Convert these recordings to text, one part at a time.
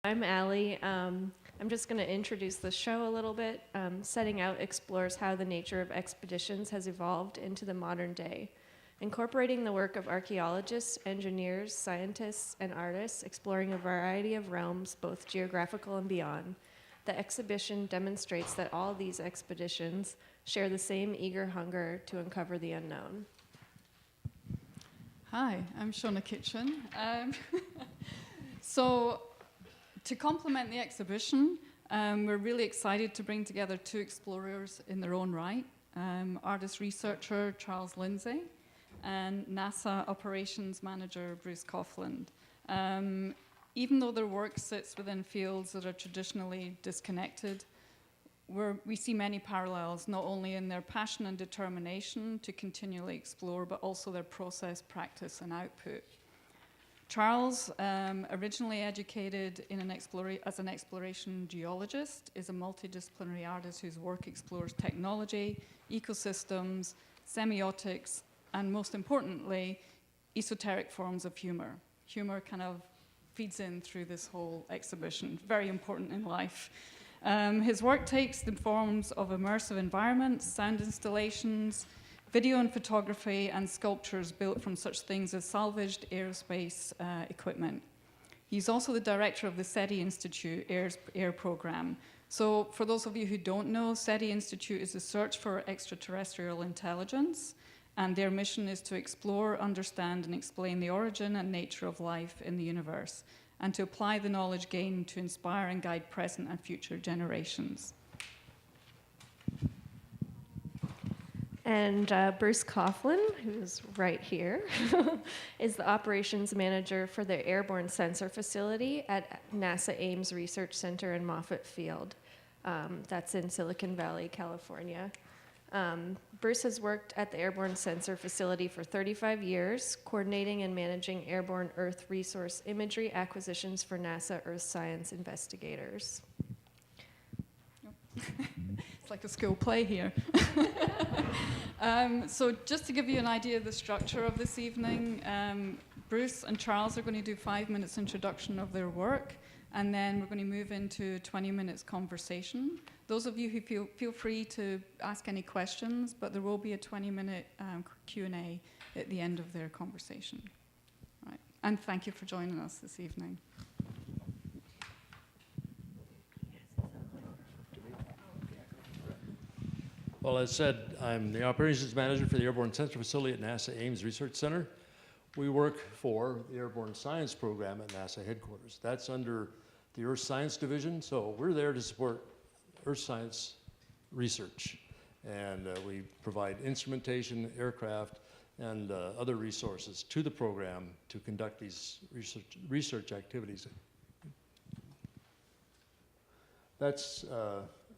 I'm Aly. I'm just going to introduce the show a little bit. Setting Out explores how the nature of expeditions has evolved into the modern day, incorporating the work of archaeologists, engineers, scientists, and artists, exploring a variety of realms, both geographical and beyond. The exhibition demonstrates that all these expeditions share the same eager hunger to uncover the unknown. Hi, I'm Shona Kitchen. So, to complement the exhibition, we're really excited to bring together two explorers in their own right, artist-researcher Charles Lindsay and NASA Operations Manager Bruce Coffland. Even though their work sits within fields that are traditionally disconnected, we see many parallels, not only in their passion and determination to continually explore, but also their process, practice, and output. Charles, originally educated as an exploration geologist, is a multidisciplinary artist whose work explores technology, ecosystems, semiotics, and most importantly, esoteric forms of humor. Humor kind of feeds in through this whole exhibition, very important in life. His work takes the forms of immersive environments, sound installations, video and photography, and sculptures built from such things as salvaged aerospace equipment. He's also the director of the SETI Institute Air Program. So for those of you who don't know, SETI Institute is a search for extraterrestrial intelligence, and their mission is to explore, understand, and explain the origin and nature of life in the universe, and to apply the knowledge gained to inspire and guide present and future generations. And Bruce Coffland, who's right here, is the operations manager for the Airborne Sensor Facility at NASA Ames Research Center in Moffett Field. That's in Silicon Valley, California. Bruce has worked at the Airborne Sensor Facility for 35 years, coordinating and managing airborne Earth resource imagery acquisitions for NASA Earth Science investigators. It's like a school play here. So just to give you an idea of the structure of this evening, Bruce and Charles are going to do 5 minutes introduction of their work, and then we're going to move into 20 minutes conversation. Those of you who feel free to ask any questions, but there will be a 20-minute Q&A at the end of their conversation. All right. And thank you for joining us this evening. Well, as said, I'm the operations manager for the Airborne Sensor Facility at NASA Ames Research Center. We work for the Airborne Science Program at NASA headquarters. That's under the Earth Science Division, so we're there to support Earth science research. And we provide instrumentation, aircraft, and other resources to the program to conduct these research activities. That's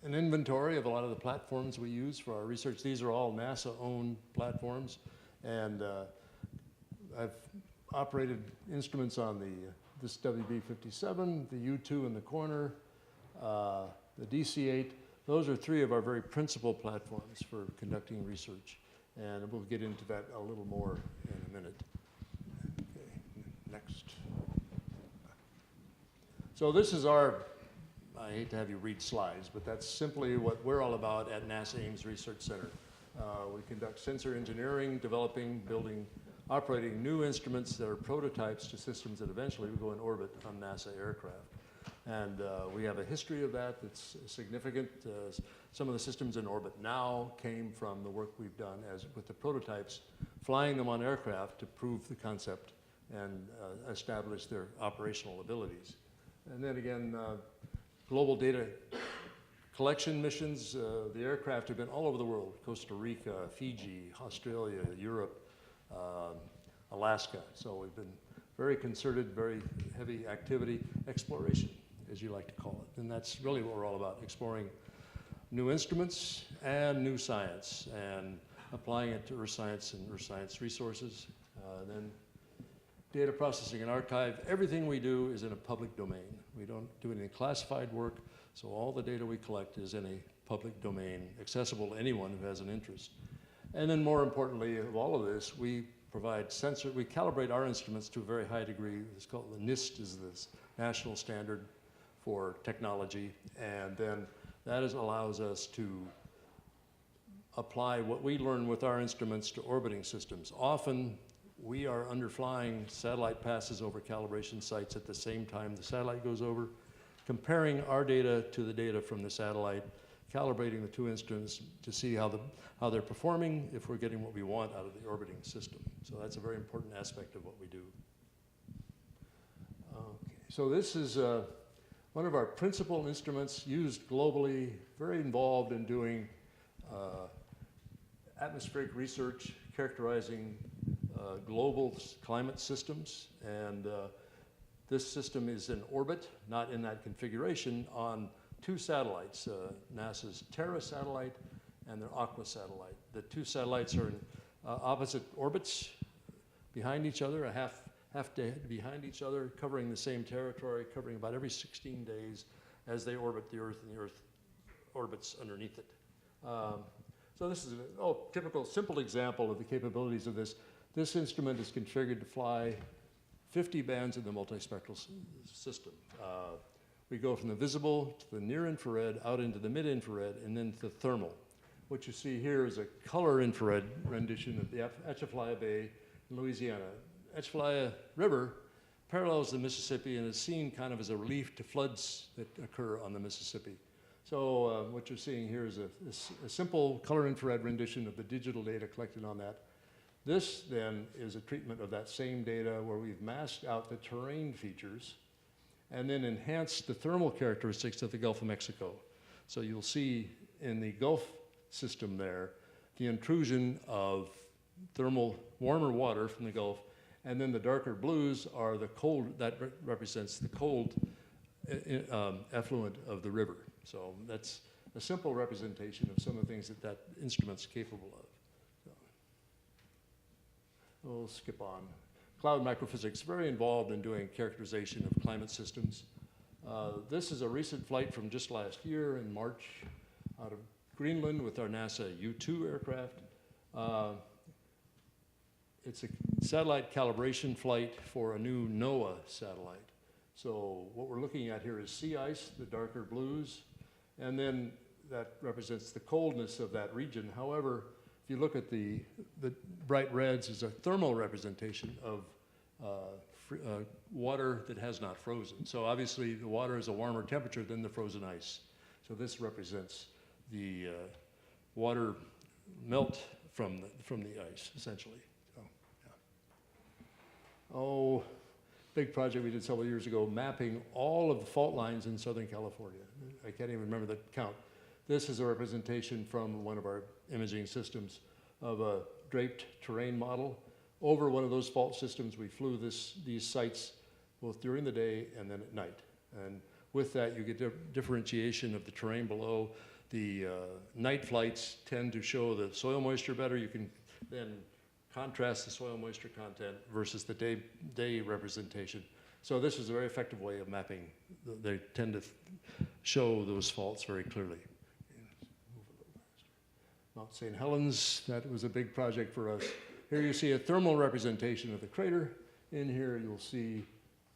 an inventory of a lot of the platforms we use for our research. These are all NASA-owned platforms, and I've operated instruments on this WB-57, the U-2 in the corner, the DC-8. Those are three of our very principal platforms for conducting research, and we'll get into that a little more in a minute. Okay, next. So this is I hate to have you read slides, but that's simply what we're all about at NASA Ames Research Center. We conduct sensor engineering, developing, building, operating new instruments that are prototypes to systems that eventually will go in orbit on NASA aircraft. And we have a history of that that's significant. Some of the systems in orbit now came from the work we've done with the prototypes, flying them on aircraft to prove the concept and establish their operational abilities. And then again, global data collection missions. The aircraft have been all over the world: Costa Rica, Fiji, Australia, Europe, Alaska. So we've been very concerted, very heavy activity, exploration, as you like to call it. And that's really what we're all about: exploring new instruments and new science and applying it to Earth science and Earth science resources. Then data processing and archive. Everything we do is in a public domain. We don't do any classified work, so all the data we collect is in a public domain, accessible to anyone who has an interest. And then more importantly of all of this, we calibrate our instruments to a very high degree. It's called the NIST, is this national standard for technology, and then that allows us to apply what we learn with our instruments to orbiting systems. Often, we are underflying, satellite passes over calibration sites at the same time the satellite goes over, comparing our data to the data from the satellite, calibrating the two instruments to see how they're performing, if we're getting what we want out of the orbiting system. So that's a very important aspect of what we do. Okay. So this is one of our principal instruments used globally, very involved in doing atmospheric research, characterizing global climate systems. And this system is in orbit, not in that configuration, on two satellites, NASA's Terra satellite and their Aqua satellite. The two satellites are in opposite orbits behind each other, a half day behind each other, covering the same territory, covering about every 16 days as they orbit the Earth and the Earth orbits underneath it. So this is a typical simple example of the capabilities of this. This instrument is configured to fly 50 bands in the multispectral system. We go from the visible to the near infrared, out into the mid infrared, and then to the thermal. What you see here is a color infrared rendition of the Atchafalaya Bay in Louisiana. Atchafalaya River parallels the Mississippi and is seen kind of as a relief to floods that occur on the Mississippi. So what you're seeing here is a simple color infrared rendition of the digital data collected on that. This then is a treatment of that same data where we've masked out the terrain features and then enhanced the thermal characteristics of the Gulf of Mexico. So you'll see in the Gulf system there the intrusion of thermal warmer water from the Gulf, and then the darker blues are the cold, that represents the cold effluent of the river. So that's a simple representation of some of the things that that instrument's capable of. So we'll skip on. Cloud microphysics, very involved in doing characterization of climate systems. This is a recent flight from just last year in March out of Greenland with our NASA U-2 aircraft. It's a satellite calibration flight for a new NOAA satellite. So what we're looking at here is sea ice, the darker blues, and then that represents the coldness of that region. However, if you look at the bright reds is a thermal representation of water that has not frozen. So obviously the water is a warmer temperature than the frozen ice. So this represents the water melt from the ice, essentially. So, yeah. Oh, big project we did several years ago, mapping all of the fault lines in Southern California. I can't even remember the count. This is a representation from one of our imaging systems of a draped terrain model. Over one of those fault systems, we flew these sites both during the day and then at night. And with that, you get differentiation of the terrain below. The night flights tend to show the soil moisture better. You can then contrast the soil moisture content versus the day representation. So this is a very effective way of mapping. They tend to show those faults very clearly. Mount St. Helens, that was a big project for us. Here you see a thermal representation of the crater. In here you'll see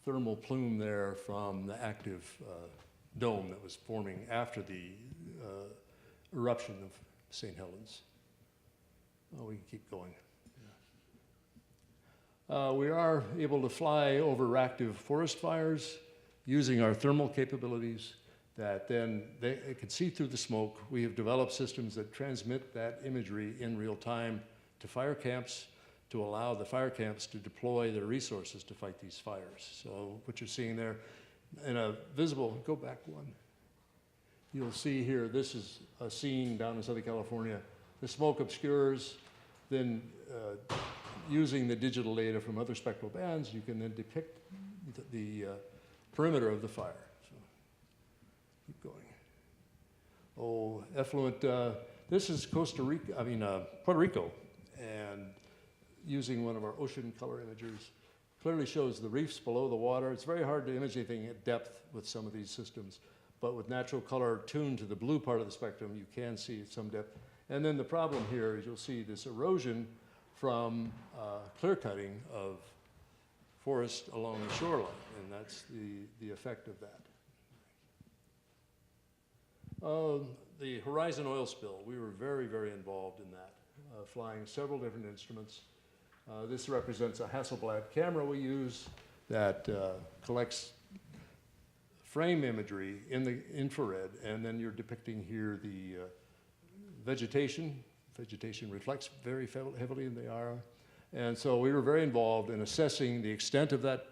thermal plume there from the active dome that was forming after the eruption of St. Helens. Oh, we can keep going. We are able to fly over active forest fires using our thermal capabilities that then it can see through the smoke. We have developed systems that transmit that imagery in real time to fire camps to allow the fire camps to deploy their resources to fight these fires. So what you're seeing there in a visible, go back one. You'll see here, this is a scene down in Southern California. The smoke obscures, then using the digital data from other spectral bands, you can then depict the perimeter of the fire. So keep going. Oh, effluent, this is Puerto Rico, and using one of our ocean color imagers, clearly shows the reefs below the water. It's very hard to image anything at depth with some of these systems, but with natural color tuned to the blue part of the spectrum, you can see at some depth. And then the problem here is you'll see this erosion from clear cutting of forest along the shoreline, and that's the effect of that. The Horizon oil spill, we were very, very involved in that, flying several different instruments. This represents a Hasselblad camera we use that collects frame imagery in the infrared, and then you're depicting here the vegetation. Vegetation reflects very heavily in the IR. And so we were very involved in assessing the extent of that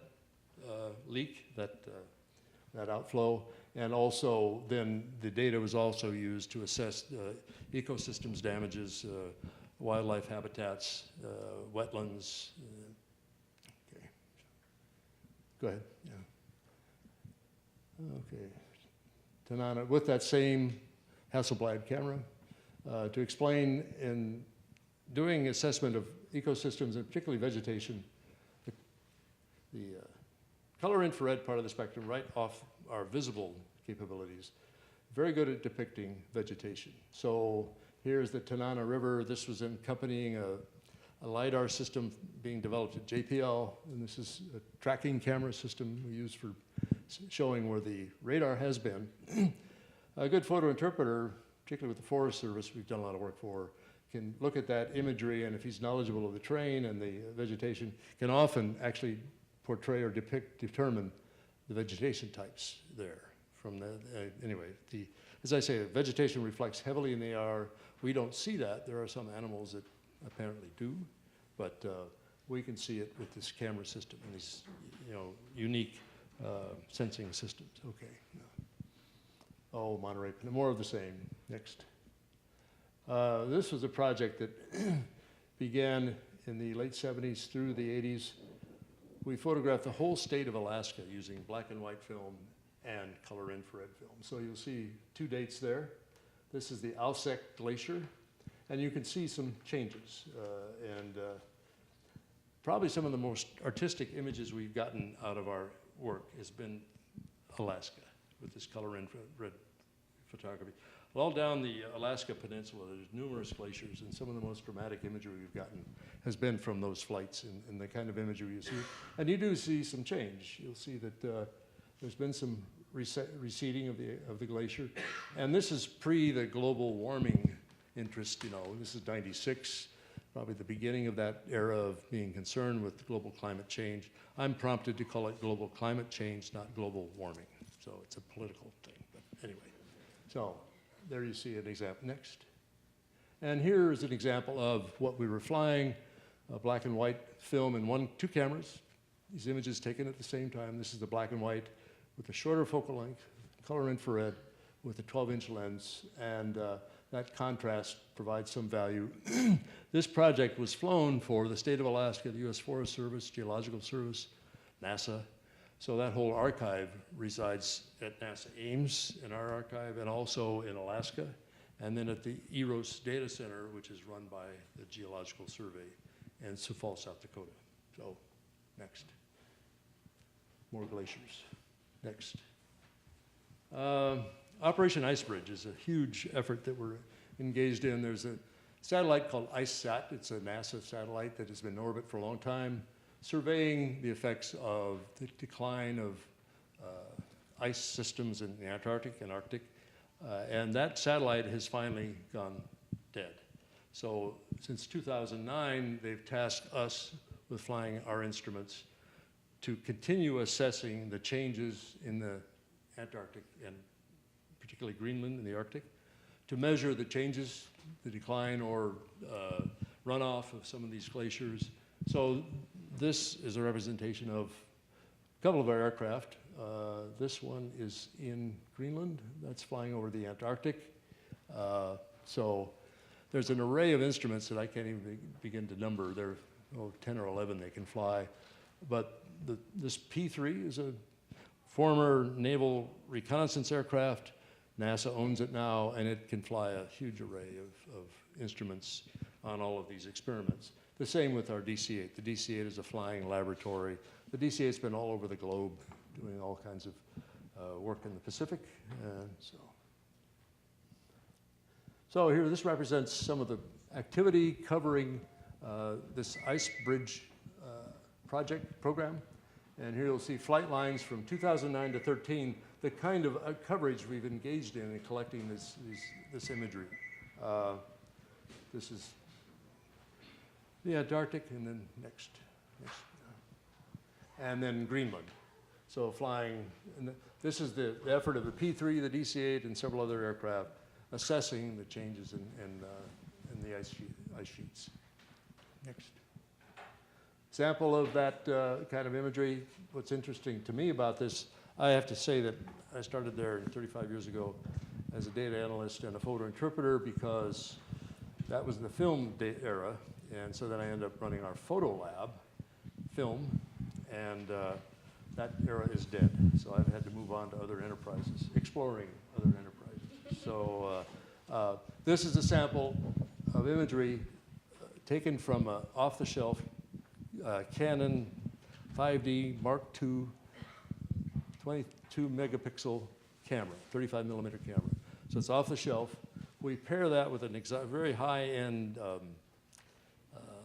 leak, that outflow, and also then the data was also used to assess ecosystems damages, wildlife habitats, wetlands. Okay. Go ahead. Yeah. Okay. Tanana, with that same Hasselblad camera, to explain in doing assessment of ecosystems and particularly vegetation, the color infrared part of the spectrum right off our visible capabilities, very good at depicting vegetation. So here's the Tanana River. This was accompanying a LiDAR system being developed at JPL, and this is a tracking camera system we use for showing where the radar has been. A good photo interpreter, particularly with the Forest Service, we've done a lot of work for, can look at that imagery, and if he's knowledgeable of the terrain and the vegetation, can often actually portray or determine the vegetation types there. From the, anyway, as I say, vegetation reflects heavily in the AR. We don't see that. There are some animals that apparently do, but we can see it with this camera system and these, unique sensing systems. Okay. Oh, Monterey, more of the same. Next. This was a project that began in the late 70s through the 80s. We photographed the whole state of Alaska using black and white film and color infrared film. So you'll see two dates there. This is the Alsek Glacier, and you can see some changes. Probably some of the most artistic images we've gotten out of our work has been Alaska with this color infrared photography. All down the Alaska Peninsula, there's numerous glaciers, and some of the most dramatic imagery we've gotten has been from those flights and the kind of imagery you see. And you do see some change. You'll see that there's been some receding of the glacier. And this is pre the global warming interest, this is 96, probably the beginning of that era of being concerned with global climate change. I'm prompted to call it global climate change, not global warming. So it's a political thing, but anyway. So there you see an example. Next. And here is an example of what we were flying, a black and white film in two cameras. These images taken at the same time. This is the black and white with a shorter focal length, color infrared with a 12-inch lens, and that contrast provides some value. This project was flown for the state of Alaska, the U.S. Forest Service, Geological Service, NASA. So that whole archive resides at NASA Ames in our archive, and also in Alaska, and then at the EROS Data Center, which is run by the Geological Survey in Sioux Falls, South Dakota. So, next. More glaciers. Next. Operation Icebridge is a huge effort that we're engaged in. There's a satellite called IceSat. It's a NASA satellite that has been in orbit for a long time, surveying the effects of the decline of ice systems in the Antarctic and Arctic. And that satellite has finally gone dead. So since 2009, they've tasked us with flying our instruments to continue assessing the changes in the Antarctic and particularly Greenland and the Arctic, to measure the changes, the decline or runoff of some of these glaciers. So this is a representation of a couple of our aircraft. This one is in Greenland. That's flying over the Antarctic. So there's an array of instruments that I can't even begin to number. There are 10 or 11 they can fly. But this P-3 is a former naval reconnaissance aircraft. NASA owns it now, and it can fly a huge array of instruments on all of these experiments. The same with our DC-8. The DC-8 is a flying laboratory. The DC-8's been all over the globe doing all kinds of work in the Pacific. So here, this represents some of the activity covering this Icebridge program. And here you'll see flight lines from 2009 to 13. the kind of coverage we've engaged in collecting this imagery. This is the Antarctic, and then next, and then Greenland. So flying, and this is the effort of the P-3, the DC-8, and several other aircraft assessing the changes in the ice sheets. Next. Sample of that kind of imagery. What's interesting to me about this, I have to say that I started there 35 years ago as a data analyst and a photo interpreter because that was the film era. And so then I ended up running our photo lab, film, and that era is dead. So I've had to move on to other enterprises, exploring other enterprises. So this is a sample of imagery taken from an off-the-shelf Canon 5D Mark II 22 megapixel camera, 35 millimeter camera. So it's off the shelf. We pair that with a very high-end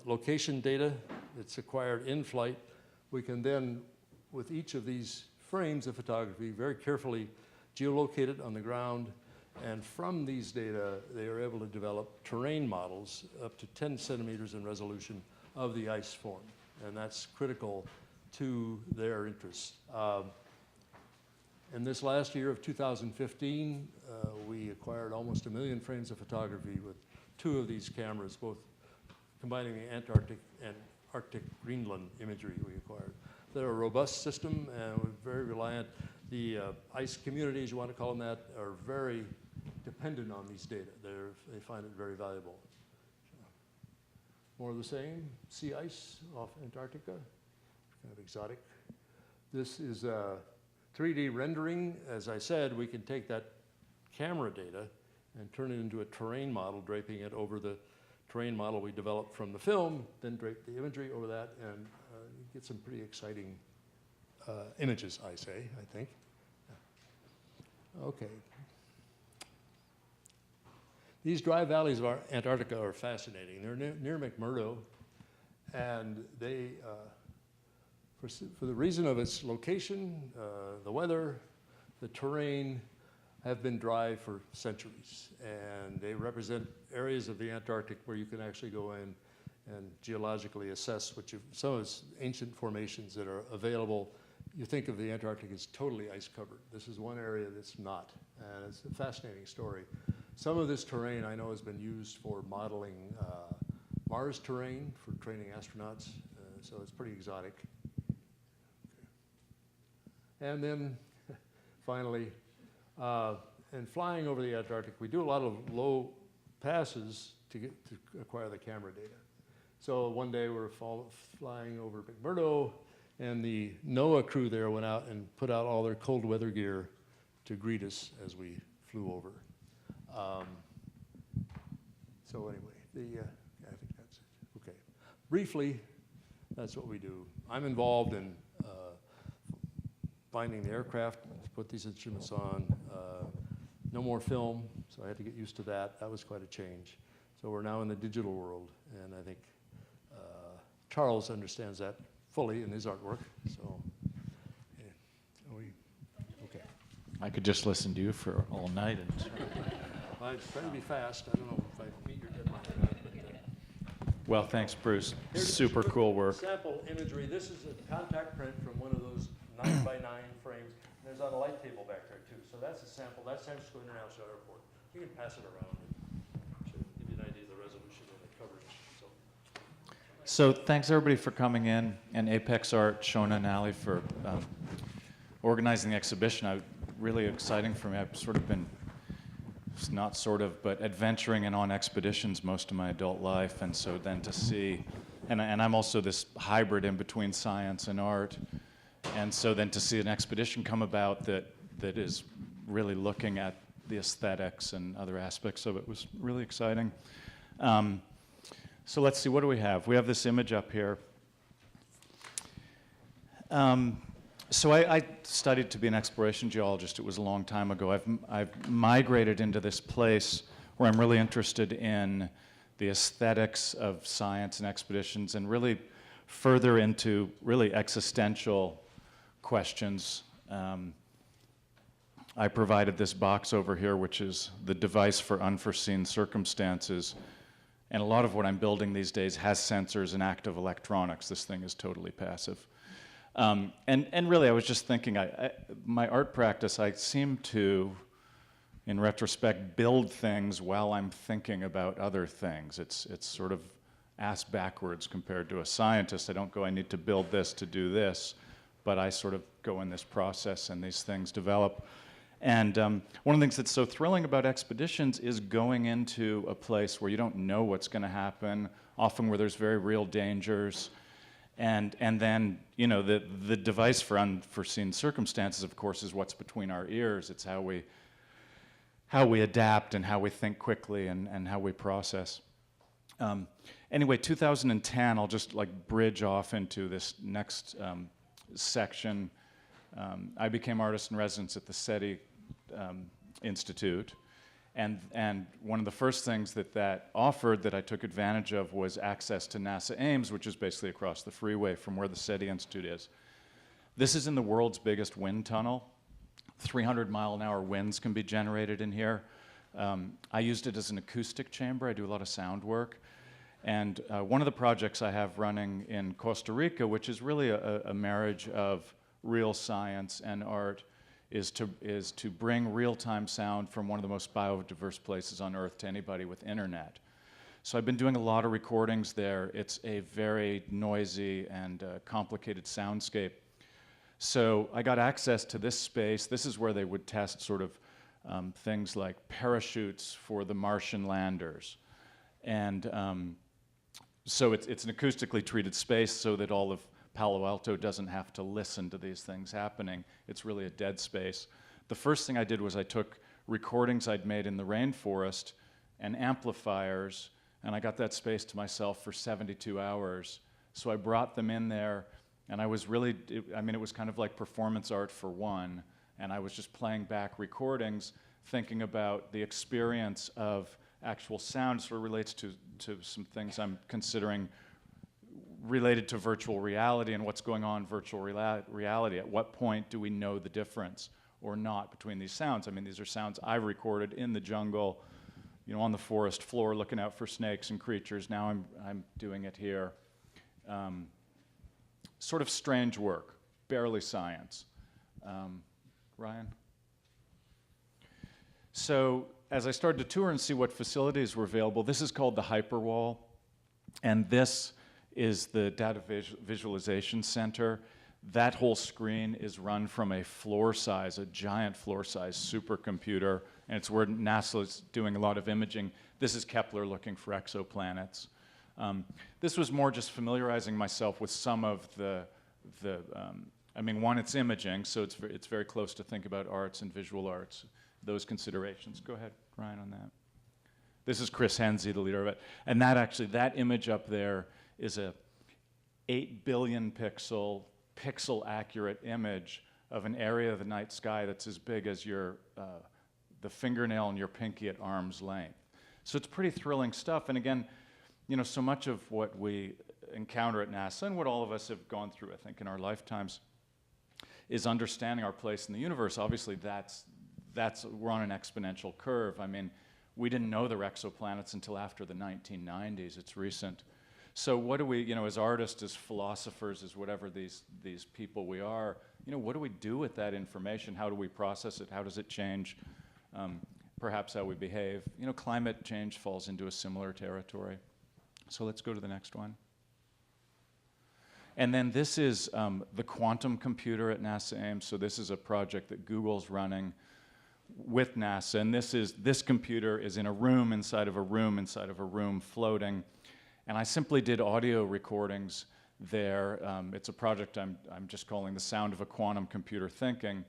location data that's acquired in flight. We can then, with each of these frames of photography, very carefully geolocate it on the ground. And from these data, they are able to develop terrain models up to 10 centimeters in resolution of the ice form. And that's critical to their interests. In this last year of 2015, we acquired almost 1 million frames of photography with 2 of these cameras, both combining the Antarctic and Arctic Greenland imagery we acquired. They're a robust system and we're very reliant. The ice communities, you want to call them that, are very dependent on these data. They find it very valuable. More of the same, sea ice off Antarctica, kind of exotic. This is 3D rendering. As I said, we can take that camera data and turn it into a terrain model, draping it over the terrain model we developed from the film, then drape the imagery over that, and get some pretty exciting images, I think. Okay. These dry valleys of Antarctica are fascinating. They're near McMurdo, and they, for the reason of its location, the weather, the terrain, have been dry for centuries. And they represent areas of the Antarctic where you can actually go in and geologically assess some of its ancient formations that are available. You think of the Antarctic as totally ice covered. This is one area that's not, and it's a fascinating story. Some of this terrain I know has been used for modeling Mars terrain for training astronauts, so it's pretty exotic. Okay. And then finally, in flying over the Antarctic, we do a lot of low passes to acquire the camera data. So one day we're flying over McMurdo, and the NOAA crew there went out and put out all their cold weather gear to greet us as we flew over. So anyway, I think that's it. Okay. Briefly, that's what we do. I'm involved in finding the aircraft, put these instruments on. No more film, so I had to get used to that. That was quite a change. So we're now in the digital world, and I think Charles understands that fully in his artwork. So, okay. I could just listen to you for all night. I'm trying to be fast. I don't know if I meet your deadline or not. But, well, thanks, Bruce. here's Super cool work. Sample imagery. This is a contact print from one of those 9x9 frames. There's on a light table back there too. So that's a sample. That's San Francisco International Airport. You can pass it around and give you an idea of the resolution and the coverage. So thanks everybody for coming in, and Apex Art, Shona and Aly for organizing the exhibition. Really exciting for me. I've sort of been, not sort of, but adventuring and on expeditions most of my adult life, and so then to see, and I'm also this hybrid in between science and art, and so then to see an expedition come about that is really looking at the aesthetics and other aspects of it was really exciting. So let's see, what do we have? We have this image up here. So I studied to be an exploration geologist. It was a long time ago. I've migrated into this place where I'm really interested in the aesthetics of science and expeditions, and really further into really existential questions. I provided this box over here, which is the device for unforeseen circumstances. And a lot of what I'm building these days has sensors and active electronics. This thing is totally passive. And really, I was just thinking, my art practice, I seem to, in retrospect, build things while I'm thinking about other things. It's sort of ass backwards compared to a scientist. I don't go, I need to build this to do this, but I sort of go in this process and these things develop. And one of the things that's so thrilling about expeditions is going into a place where you don't know what's going to happen, often where there's very real dangers. And then, you know, the device for unforeseen circumstances, of course, is what's between our ears. It's how we adapt and how we think quickly and how we process. Anyway, 2010, I'll just like bridge off into this next section. I became artist in residence at the SETI Institute, and one of the first things that offered that I took advantage of was access to NASA Ames, which is basically across the freeway from where the SETI Institute is. This is in the world's biggest wind tunnel. 300-mile-an-hour winds can be generated in here. I used it as an acoustic chamber. I do a lot of sound work. And one of the projects I have running in Costa Rica, which is really a marriage of real science and art, is to bring real-time sound from one of the most biodiverse places on Earth to anybody with internet. So I've been doing a lot of recordings there. It's a very noisy and complicated soundscape. So I got access to this space. This is where they would test sort of things like parachutes for the Martian landers. And so it's an acoustically treated space so that all of Palo Alto doesn't have to listen to these things happening. It's really a dead space. The first thing I did was I took recordings I'd made in the rainforest and amplifiers, and I got that space to myself for 72 hours. So I brought them in there, and I was really, it was kind of like performance art for one, and I was just playing back recordings, thinking about the experience of actual sound. Sort of relates to some things I'm considering related to virtual reality and what's going on in virtual reality. At what point do we know the difference or not between these sounds? I mean, these are sounds I've recorded in the jungle, you know, on the forest floor, looking out for snakes and creatures. Now I'm doing it here. Sort of strange work, barely science. Ryan? So as I started to tour and see what facilities were available, this is called the Hyperwall, and this is the Data Visualization Center. That whole screen is run from a giant floor-size supercomputer, and it's where NASA is doing a lot of imaging. This is Kepler looking for exoplanets. This was more just familiarizing myself with some of one, it's imaging, so it's very close to think about arts and visual arts, those considerations. Go ahead, Ryan, on that. This is Chris Hensey, the leader of it. And that image up there is a 8 billion pixel accurate image of an area of the night sky that's as big as the fingernail in your pinky at arm's length. So it's pretty thrilling stuff. And again, you know, so much of what we encounter at NASA and what all of us have gone through, I think, in our lifetimes is understanding our place in the universe. Obviously, we're on an exponential curve. I mean, we didn't know there were exoplanets until after the 1990s. It's recent. So what do we, you know, as artists, as philosophers, as whatever these people we are, you know, what do we do with that information? How do we process it? How does it change perhaps how we behave? You know, climate change falls into a similar territory. So let's go to the next one. And then this is the quantum computer at NASA Ames. So this is a project that Google's running with NASA. And this computer is in a room inside of a room inside of a room floating. And I simply did audio recordings there. It's a project I'm just calling The Sound of a Quantum Computer Thinking.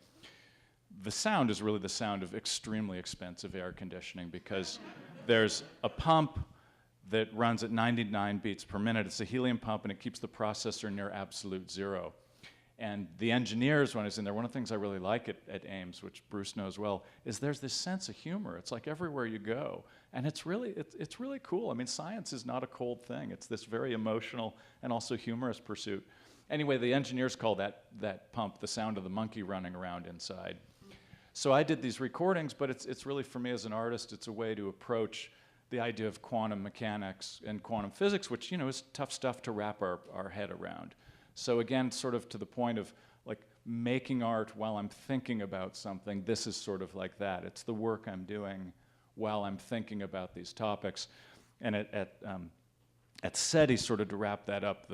The sound is really the sound of extremely expensive air conditioning because there's a pump that runs at 99 beats per minute. It's a helium pump, and it keeps the processor near absolute zero. And the engineers, when I was in there, one of the things I really like at Ames, which Bruce knows well, is there's this sense of humor. It's like everywhere you go. And it's really cool. I mean, science is not a cold thing. It's this very emotional and also humorous pursuit. Anyway, the engineers call that pump the sound of the monkey running around inside. So I did these recordings, but it's really, for me as an artist, it's a way to approach the idea of quantum mechanics and quantum physics, which, you know, is tough stuff to wrap our head around. So again, sort of to the point of like making art while I'm thinking about something, this is sort of like that. It's the work I'm doing while I'm thinking about these topics. And at SETI, sort of to wrap that up,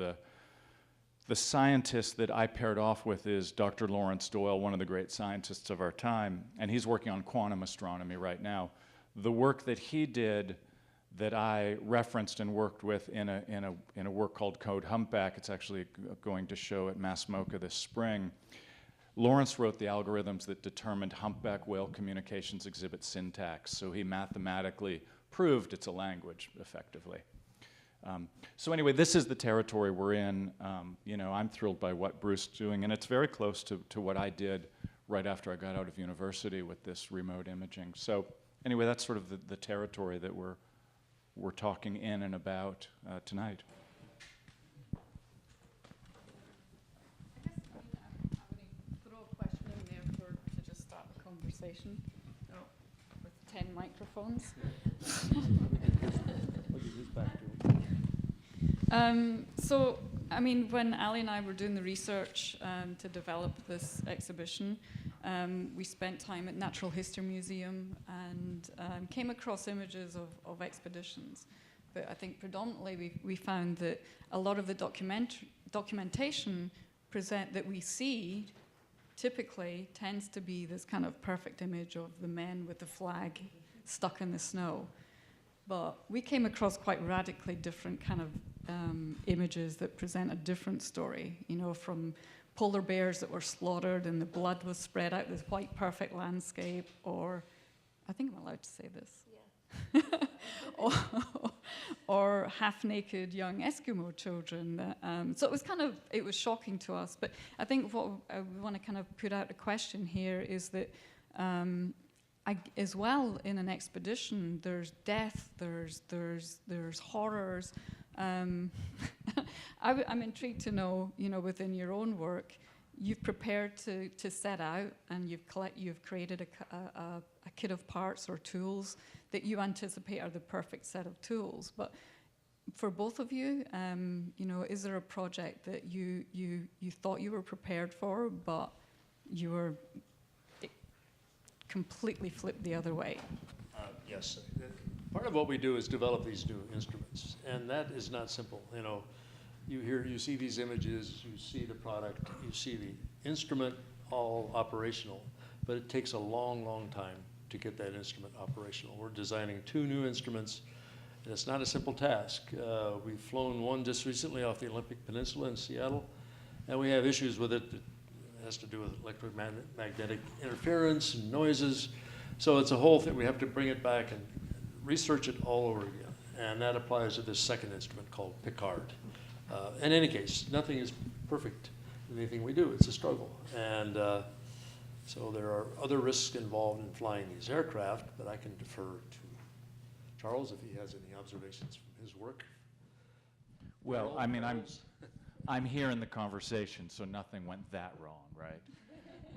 the scientist that I paired off with is Dr. Lawrence Doyle, one of the great scientists of our time, and he's working on quantum astronomy right now. The work that he did that I referenced and worked with in a work called Code Humpback, it's actually going to show at Mass MoCA this spring. Lawrence wrote the algorithms that determined humpback whale communications exhibit syntax, so he mathematically proved it's a language, effectively. So anyway, this is the territory we're in. You know, I'm thrilled by what Bruce is doing, and it's very close to what I did right after I got out of university with this remote imaging. So anyway, that's sort of the territory that we're talking in and about tonight. I guess I'm going to throw a question in there to just start the conversation with 10 microphones. So, I mean, when Aly and I were doing the research to develop this exhibition, we spent time at Natural History Museum and came across images of expeditions. But I think predominantly we found that a lot of the documentation that we see typically tends to be this kind of perfect image of the men with the flag stuck in the snow. But we came across quite radically different kind of images that present a different story, you know, from polar bears that were slaughtered and the blood was spread out, this white perfect landscape, or, I think I'm allowed to say this. Yeah. or half-naked young Eskimo children. So it was shocking to us. But I think what we want to kind of put out a question here is that as well in an expedition, there's death, there's horrors. I'm intrigued to know, you know, within your own work, you've prepared to set out and you've created a kit of parts or tools that you anticipate are the perfect set of tools. But for both of you, you know, is there a project that you thought you were prepared for, but you were completely flipped the other way? Yes. Part of what we do is develop these new instruments, and that is not simple. You know, you see these images, you see the product, you see the instrument all operational, but it takes a long, long time to get that instrument operational. We're designing 2 new instruments, and it's not a simple task. We've flown one just recently off the Olympic Peninsula in Seattle, and we have issues with it. It has to do with electromagnetic interference and noises. So it's a whole thing. We have to bring it back and research it all over again. And that applies to this second instrument called Picard. In any case, nothing is perfect in anything we do. It's a struggle. And so there are other risks involved in flying these aircraft, but I can defer to Charles if he has any observations from his work. Well, I mean, I'm here in the conversation, so nothing went that wrong, right?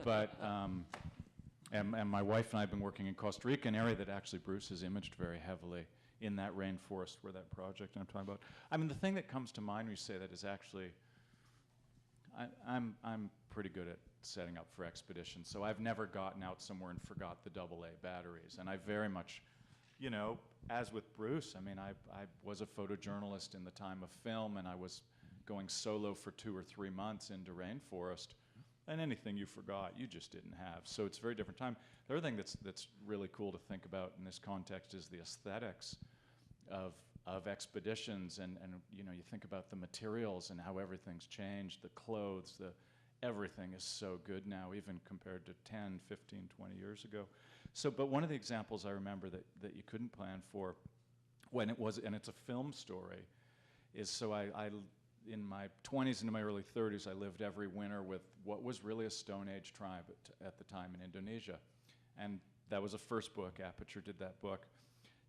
But, and my wife and I have been working in Costa Rica, an area that actually Bruce has imaged very heavily in that rainforest where that project I'm talking about. I mean, the thing that comes to mind when you say that is actually, I'm pretty good at setting up for expeditions, so I've never gotten out somewhere and forgot the AA batteries, and I very much, you know, as with Bruce, I mean, I was a photojournalist in the time of film, and I was going solo for 2 or 3 months into rainforest, and anything you forgot, you just didn't have. So it's a very different time. The other thing that's really cool to think about in this context is the aesthetics of expeditions, and you know, you think about the materials and how everything's changed, the clothes, everything is so good now, even compared to 10, 15, 20 years ago. So, but one of the examples I remember that you couldn't plan for when it was, and it's a film story, is so I in my 20s into my early 30s, I lived every winter with what was really a Stone Age tribe at the time in Indonesia. And that was a first book. Aperture did that book.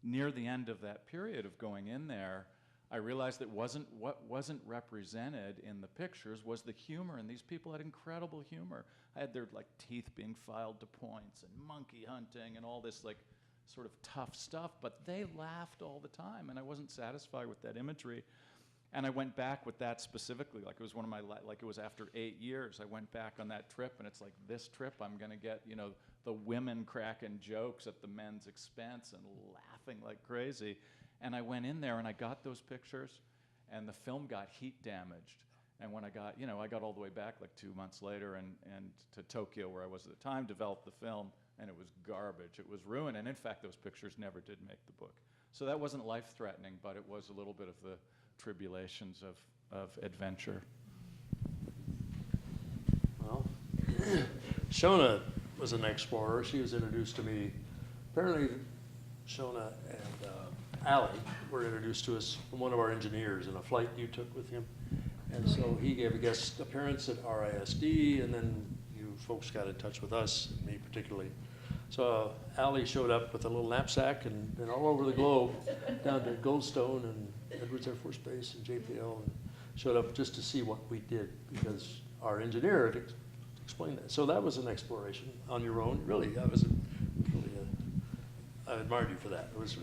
Near the end of that period of going in there, I realized that what wasn't represented in the pictures was the humor, and these people had incredible humor. I had their like teeth being filed to points and monkey hunting and all this like sort of tough stuff, but they laughed all the time, and I wasn't satisfied with that imagery. And I went back with that specifically, like it was one of my, like it was after 8 years, I went back on that trip, and it's like, this trip I'm gonna get, you know, the women cracking jokes at the men's expense and laughing like crazy. And I went in there and I got those pictures, and the film got heat damaged. And when I got, you know, I got all the way back like 2 months later and to Tokyo, where I was at the time, developed the film, and it was garbage. It was ruined, and in fact, those pictures never did make the book. So that wasn't life-threatening, but it was a little bit of the tribulations of adventure. Well, Shona was an explorer. She was introduced to me. Apparently, Shona and Aly were introduced to us from one of our engineers in a flight you took with him. And so he gave a guest appearance at RISD, and then you folks got in touch with us, me particularly. So Aly showed up with a little knapsack and all over the globe, down to Goldstone and Edwards Air Force Base and JPL, and showed up just to see what we did, because our engineer had explained that. So that was an exploration on your own. Really, I admired you for that. It was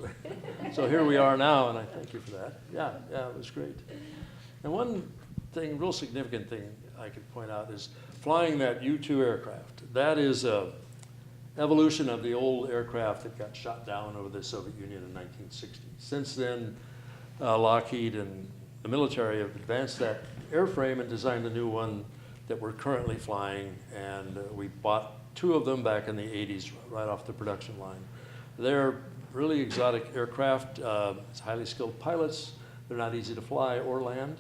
so here we are now, and I thank you for that. Yeah, it was great. And one thing, real significant thing I could point out is flying that U-2 aircraft. That is a evolution of the old aircraft that got shot down over the Soviet Union in 1960. Since then, Lockheed and the military have advanced that airframe and designed a new one that we're currently flying, and we bought 2 of them back in the 80s, right off the production line. They're really exotic aircraft. It's highly skilled pilots. They're not easy to fly or land.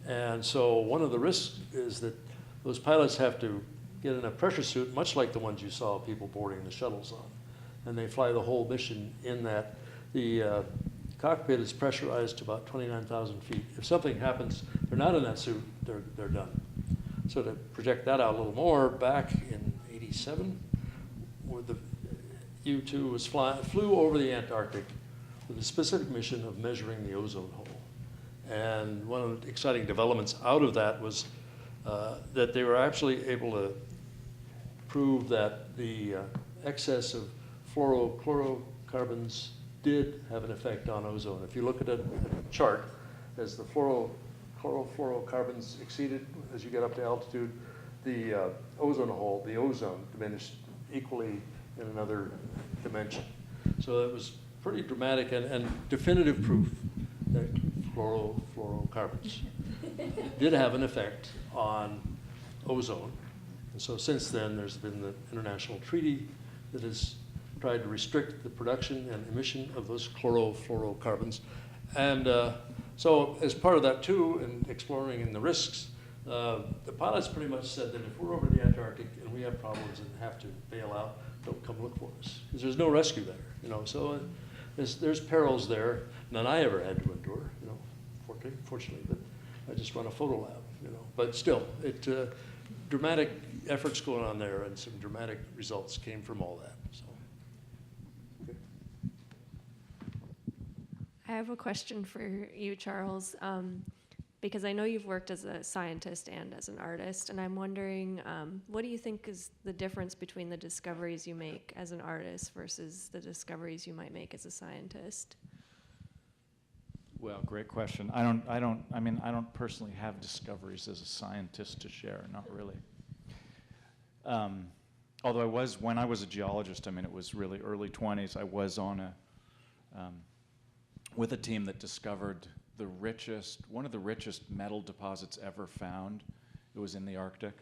And so one of the risks is that those pilots have to get in a pressure suit, much like the ones you saw people boarding the shuttles on. And they fly the whole mission in that. The cockpit is pressurized to about 29,000 feet. If something happens, they're not in that suit, they're done. So to project that out a little more, back in '87, where the U-2 flew over the Antarctic with a specific mission of measuring the ozone hole. And one of the exciting developments out of that was that they were actually able to prove that the excess of fluorochlorocarbons did have an effect on ozone. If you look at a chart, as the chlorofluorocarbons exceeded, as you get up to altitude, the ozone hole, the ozone, diminished equally in another dimension. So it was pretty dramatic and definitive proof that fluorocarbons did have an effect on ozone. And so since then, there's been the international treaty that has tried to restrict the production and emission of those chlorofluorocarbons. And so as part of that too, and exploring in the risks, the pilots pretty much said that if we're over the Antarctic and we have problems and have to bail out, don't come look for us, because there's no rescue there, you know. So there's perils there, none I ever had to endure, you know, fortunately, but I just run a photo lab, you know. But still, dramatic efforts going on there, and some dramatic results came from all that. So. Okay. I have a question for you, Charles, because I know you've worked as a scientist and as an artist, and I'm wondering, what do you think is the difference between the discoveries you make as an artist versus the discoveries you might make as a scientist? Well, great question. I don't personally have discoveries as a scientist to share, not really. Although when I was a geologist, it was really early 20s, I was on with a team that discovered one of the richest metal deposits ever found. It was in the Arctic,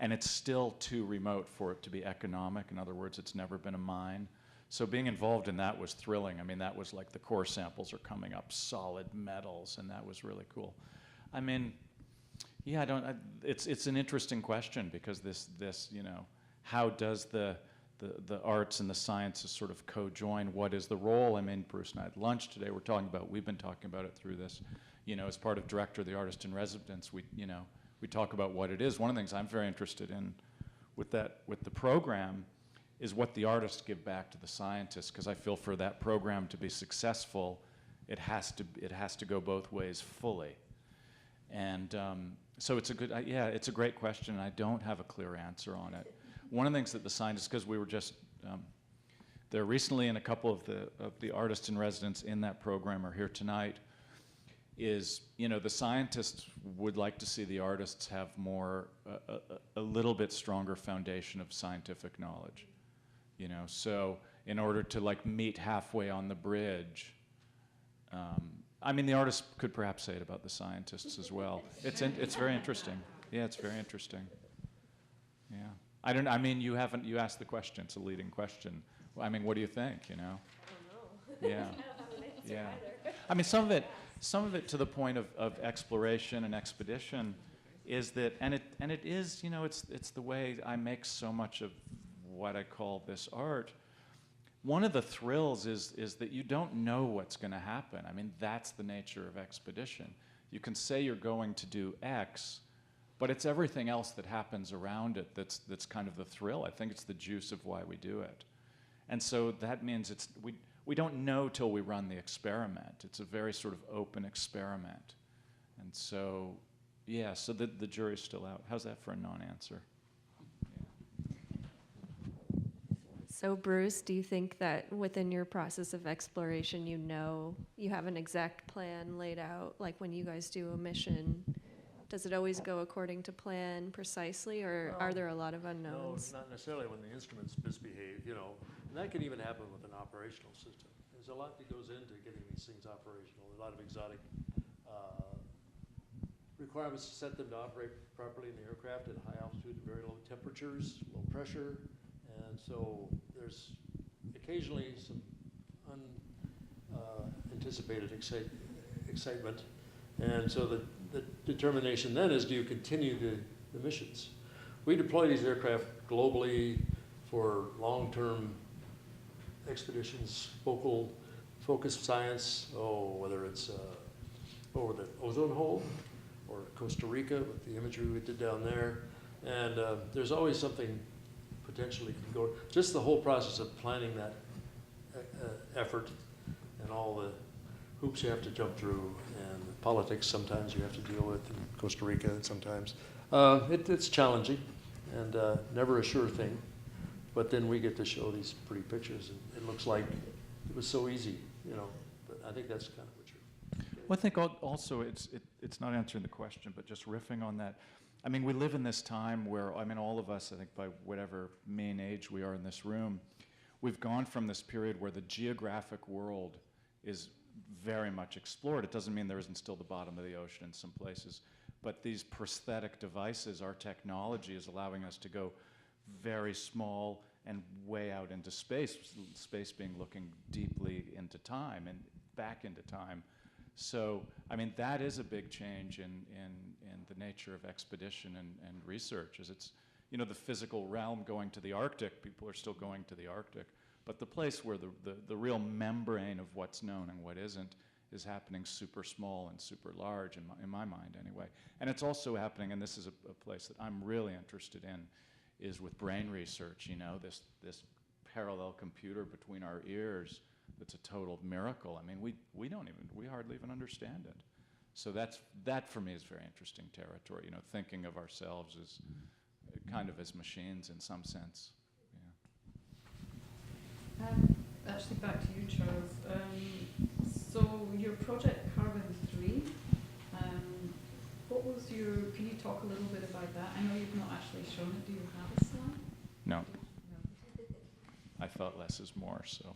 and it's still too remote for it to be economic. In other words, it's never been a mine. So being involved in that was thrilling. That was like the core samples are coming up solid metals, and that was really cool. It's an interesting question, because this how does the arts and the sciences sort of co-join? What is the role? Bruce and I had lunch today. We've been talking about it through this, as part of Director, the Artist in Residence. We talk about what it is. One of the things I'm very interested in with the program is what the artists give back to the scientists, because I feel for that program to be successful, It has to go both ways fully. And so it's a good, yeah, it's a great question, and I don't have a clear answer on it. One of the things that the scientists, because we were just there recently, and a couple of the artists in residence in that program are here tonight, is, you know, the scientists would like to see the artists have more, a little bit stronger foundation of scientific knowledge, you know. So in order to like meet halfway on the bridge, I mean, the artists could perhaps say it about the scientists as well. It's very interesting. Yeah, it's very interesting. Yeah. I mean, you asked the question, it's a leading question. I mean, what do you think, you know? I don't know. Yeah. I don't have an answer Yeah. either. I mean, some of it to the point of exploration and expedition is that, and it is, you know, it's the way I make so much of what I call this art. One of the thrills is that you don't know what's going to happen. I mean, that's the nature of expedition. You can say you're going to do X, but it's everything else that happens around it that's kind of the thrill. I think it's the juice of why we do it. And so that means we don't know till we run the experiment. It's a very sort of open experiment. And so, yeah, so the jury's still out. How's that for a non-answer? So Bruce, do you think that within your process of exploration, you have an exact plan laid out, like when you guys do a mission? Does it always go according to plan precisely, or are there a lot of unknowns? No, not necessarily when the instruments misbehave, you know. And that can even happen with an operational system. There's a lot that goes into getting these things operational, a lot of exotic requirements to set them to operate properly in the aircraft at high altitude and very low temperatures, low pressure. And so there's occasionally some unanticipated excitement. And so the determination then is, do you continue the missions? We deploy these aircraft globally for long-term expeditions, focused science, whether it's over the ozone hole or Costa Rica with the imagery we did down there. And there's always something potentially can go. Just the whole process of planning that effort and all the hoops you have to jump through and the politics sometimes you have to deal with in Costa Rica sometimes. It's challenging and never a sure thing. But then we get to show these pretty pictures, and it looks like it was so easy, you know. But I think that's kind of what you're. Well, I think also it's not answering the question, but just riffing on that. I mean, we live in this time where, I mean, all of us, I think by whatever mean age we are in this room, we've gone from this period where the geographic world is very much explored. It doesn't mean there isn't still the bottom of the ocean in some places, but these prosthetic devices, our technology is allowing us to go very small and way out into space, space being looking deeply into time and back into time. So, I mean, that is a big change in the nature of expedition and research, is it's, you know, the physical realm going to the Arctic, people are still going to the Arctic, but the place where the real membrane of what's known and what isn't is happening super small and super large in my mind anyway. And it's also happening, and this is a place that I'm really interested in, is with brain research, you know, this parallel computer between our ears that's a total miracle. I mean, we hardly even understand it. So that for me is very interesting territory, you know, thinking of ourselves as kind of as machines in some sense. Yeah. Actually, back to you, Charles. So your project Carbon 3, can you talk a little bit about that? I know you've not actually shown it. Do you have a slide? No. No. I thought less is more, so.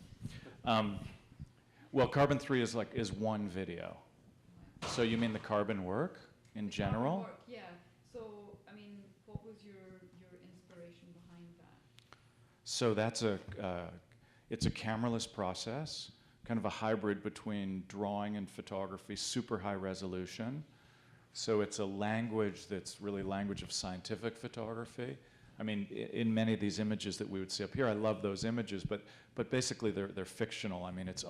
Well, Carbon 3 is one video. So you mean the carbon work in general? Carbon work, yeah. So, I mean, what was your inspiration behind that? So that's it's a cameraless process, kind of a hybrid between drawing and photography, super high resolution. So it's a language that's really language of scientific photography. I mean, in many of these images that we would see up here, I love those images, but basically they're fictional. I mean, it's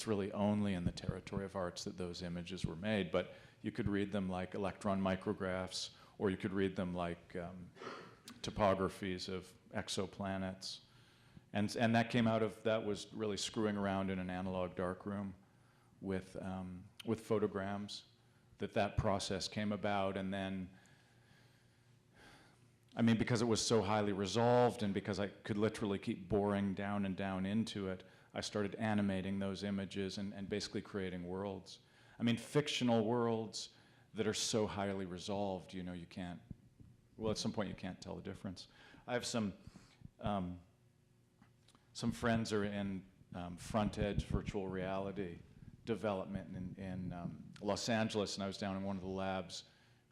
really only in the territory of arts that those images were made. But you could read them like electron micrographs, or you could read them like topographies of exoplanets. And that came out of, that was really screwing around in an analog darkroom with photograms, that process came about. And then, I mean, because it was so highly resolved and because I could literally keep boring down and down into it, I started animating those images and basically creating worlds. I mean, fictional worlds that are so highly resolved, you know, you can't, well, at some point you can't tell the difference. I have some friends are in front-edge virtual reality development in Los Angeles, and I was down in one of the labs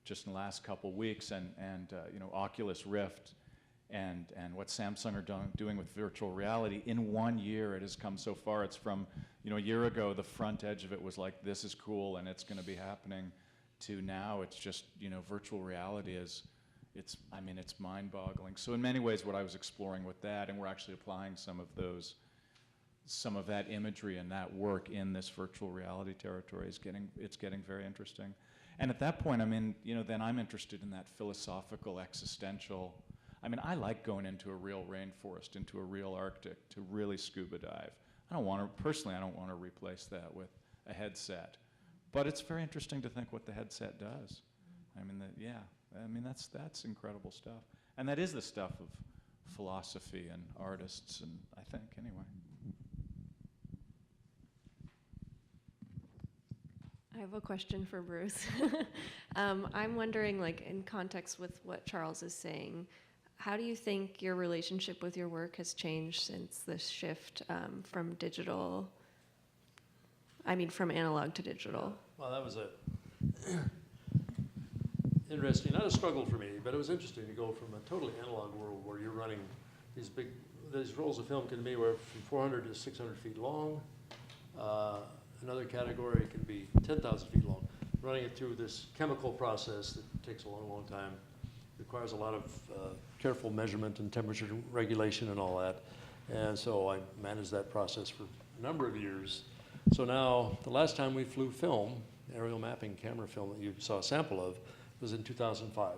just in the last couple weeks, and you know, Oculus Rift and what Samsung are doing with virtual reality, in 1 year it has come so far. It's from, you know, a year ago, the front edge of it was like, this is cool and it's going to be happening, to now it's just, you know, virtual reality is, I mean, it's mind-boggling. So in many ways, what I was exploring with that, and we're actually applying some of that imagery and that work in this virtual reality territory, it's getting very interesting. And at that point, I mean, you know, then I'm interested in that philosophical, existential. I mean, I like going into a real rainforest, into a real Arctic, to really scuba dive. Personally, I don't want to replace that with a headset. But it's very interesting to think what the headset does. I mean, that's incredible stuff. And that is the stuff of philosophy and artists, and I think, anyway. I have a question for Bruce. I'm wondering, like, in context with what Charles is saying, how do you think your relationship with your work has changed since this shift from analog to digital? Well, that was interesting, not a struggle for me, but it was interesting to go from a totally analog world where you're running these rolls of film can be anywhere from 400 to 600 feet long. Another category can be 10,000 feet long. Running it through this chemical process that takes a long, long time, requires a lot of careful measurement and temperature regulation and all that. And so I managed that process for a number of years. So now, the last time we flew film, aerial mapping camera film that you saw a sample of, was in 2005.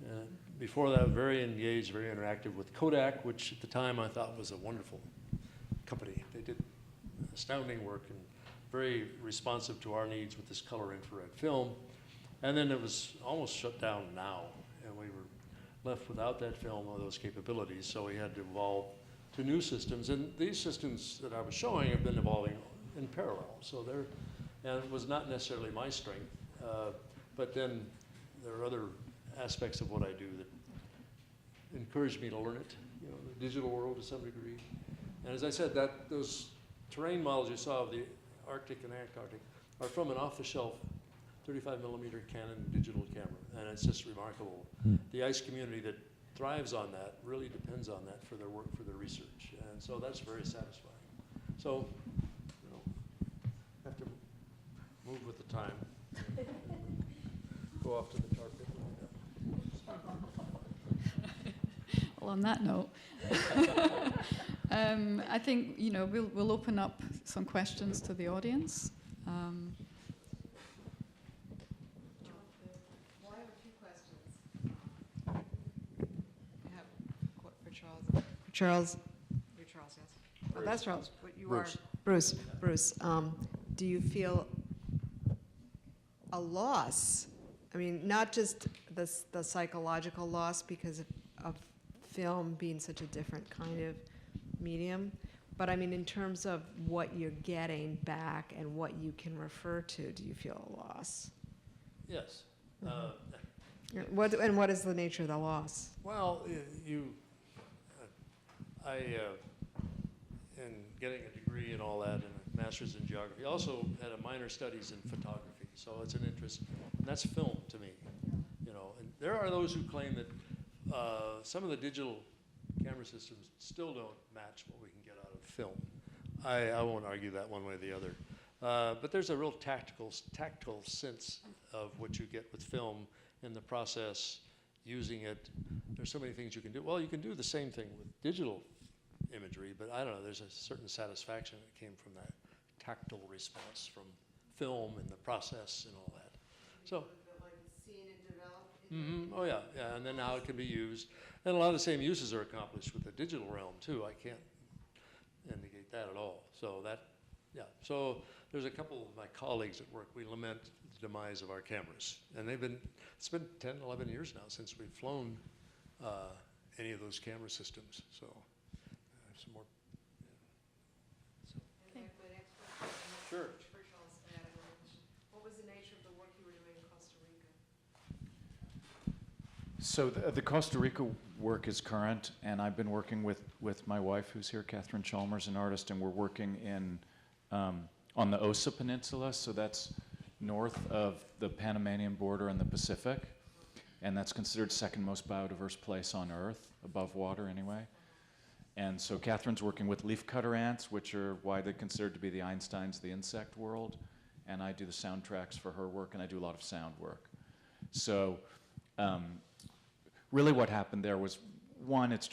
And before that, very engaged, very interactive with Kodak, which at the time I thought was a wonderful company. They did astounding work and very responsive to our needs with this color infrared film. And then it was almost shut down now, and we were left without that film or those capabilities, so we had to evolve to new systems. And these systems that I was showing have been evolving in parallel. So and it was not necessarily my strength, but then there are other aspects of what I do that encouraged me to learn it, you know, the digital world to some degree. And as I said, those terrain models you saw of the Arctic and Antarctic are from an off-the-shelf 35 millimeter Canon digital camera, and it's just remarkable. The ice community that thrives on that really depends on that for their work, for their research, and so that's very satisfying. So, you know, have to move with the time. Go off to the tar pit. Well, on that note, I think, you know, we'll open up some questions to the audience. Charles, you're Charles, yes. Oh, that's Charles. But you Bruce. are Bruce. Do you feel a loss? I mean, not just the psychological loss because of film being such a different kind of medium, but I mean, in terms of what you're getting back and what you can refer to, do you feel a loss? Yes. What is the nature of the loss? Well, in getting a degree and all that, and a master's in geography, also had a minor studies in photography, so it's an interest, and that's film to me, you know. And there are those who claim that some of the digital camera systems still don't match what we can get out of film. I won't argue that one way or the other. But there's a real tactile sense of what you get with film in the process, using it. There's so many things you can do. Well, you can do the same thing with digital imagery, but I don't know, there's a certain satisfaction that came from that tactile response from film and the process and all that. So, oh yeah, and then how it can be used. And a lot of the same uses are accomplished with the digital realm too. I can't indicate that at all. So that, yeah. So there's a couple of my colleagues at work, we lament the demise of our cameras. And it's been 10, 11 years now since we've flown any of those camera systems. So I have some more. And my next question, Sure. for Charles, I had another question. What was the nature of the work you were doing in Costa Rica? So the Costa Rica work is current, and I've been working with my wife, who's here, Catherine Chalmers, an artist, and we're working in on the Osa Peninsula, so that's north of the Panamanian border in the Pacific, and that's considered second most biodiverse place on Earth, above water anyway. And so Catherine's working with leafcutter ants, which are widely considered to be the Einsteins of the insect world, and I do the soundtracks for her work, and I do a lot of sound work. So really what happened there was, one, it's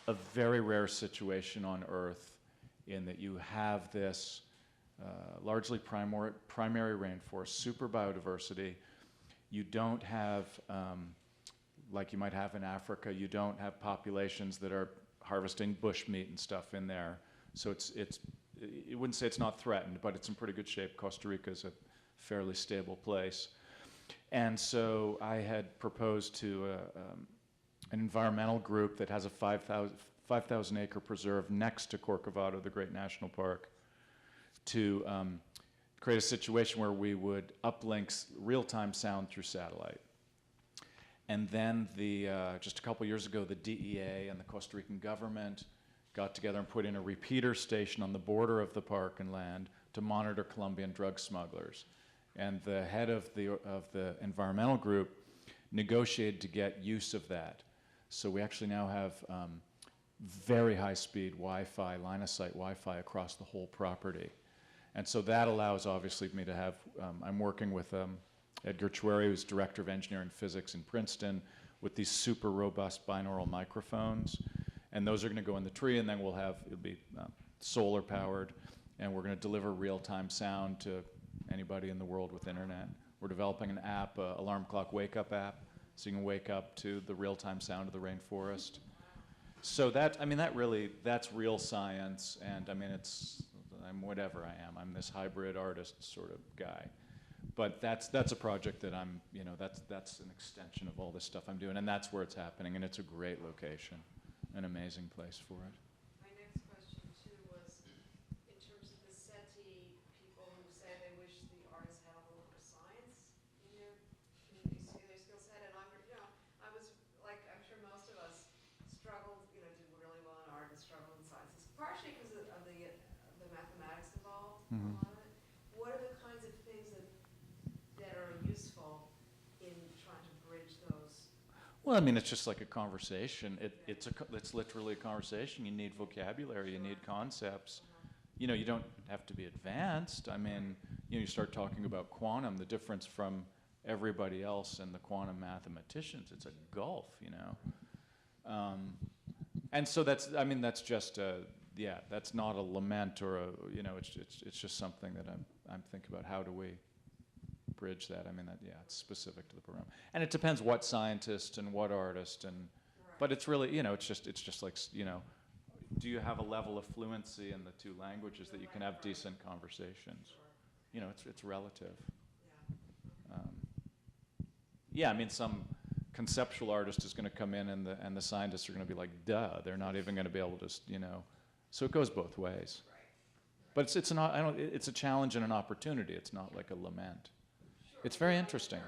a very rare situation on Earth in that you have this largely primary rainforest, super biodiversity. You don't have, like you might have in Africa, you don't have populations that are harvesting bushmeat and stuff in there. So you wouldn't say it's not threatened, but it's in pretty good shape. Costa Rica is a fairly stable place. And so I had proposed to an environmental group that has a 5,000 acre preserve next to Corcovado, the great national park, to create a situation where we would uplink real-time sound through satellite. And then just a couple years ago, the DEA and the Costa Rican government got together and put in a repeater station on the border of the park and land to monitor Colombian drug smugglers. And the head of the environmental group negotiated to get use of that. So we actually now have very high-speed Wi-Fi, line-of-sight Wi-Fi across the whole property. And so that allows, obviously, me to have, I'm working with Edgar Chueri, who's Director of Engineering Physics in Princeton, with these super robust binaural microphones. And those are going to go in the tree, and then it'll be solar-powered, and we're going to deliver real-time sound to anybody in the world with internet. We're developing an app, alarm clock wake-up app, so you can wake up to the real-time sound of the rainforest. So that's real science, and I mean, I'm whatever I am. I'm this hybrid artist sort of guy. But that's a project that that's an extension of all this stuff I'm doing, and that's where it's happening, and it's a great location, an amazing place for it. My next question, too, was in terms of the SETI people who say they wish the artists had a little more science in their skill set, and I was like, I'm sure most of us struggled, did really well in art and struggled in sciences, partially because of the mathematics involved, a lot of it. What are the kinds of things that are useful in trying to bridge those? Well, I mean, it's just like a conversation. It's literally a conversation. You need vocabulary. You need concepts. You don't have to be advanced. I mean, you start talking about quantum, the difference from everybody else and the quantum mathematicians. It's a gulf, and so that's just that's not a lament or it's just something that I'm thinking about. How do we bridge that? I mean, it's specific to the program, and it depends what scientist and what artist, but it's really, it's just like, do you have a level of fluency in the two languages that you can have decent conversations? It's relative. I mean, some conceptual artist is going to come in, and the scientists are going to be like, duh, they're not even going to be able to, So it goes both ways. But it's a challenge and an opportunity. It's not like a lament. It's very interesting.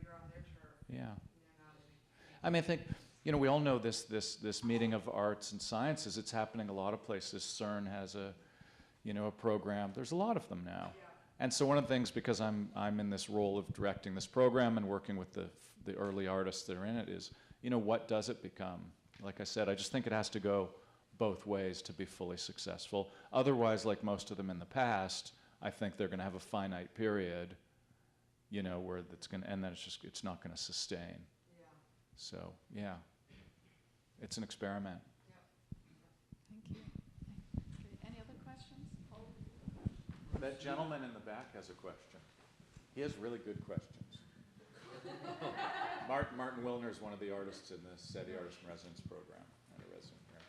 You're on their turf. Yeah. I mean, I think, we all know this meeting of arts and sciences. It's happening a lot of places. CERN has a program. There's a lot of them now. Yeah. And so one of the things, because I'm in this role of directing this program and working with the early artists that are in it, is, what does it become? Like I said, I just think it has to go both ways to be fully successful. Otherwise, like most of them in the past, I think they're going to have a finite period, where that's going to, and then it's not going to sustain. Yeah. So, it's an experiment. Thank you. Okay, any other questions? That gentleman in the back has a question. He has really good questions. Martin Wilner is one of the artists in the SETI Artist in Residence program, and a resident here.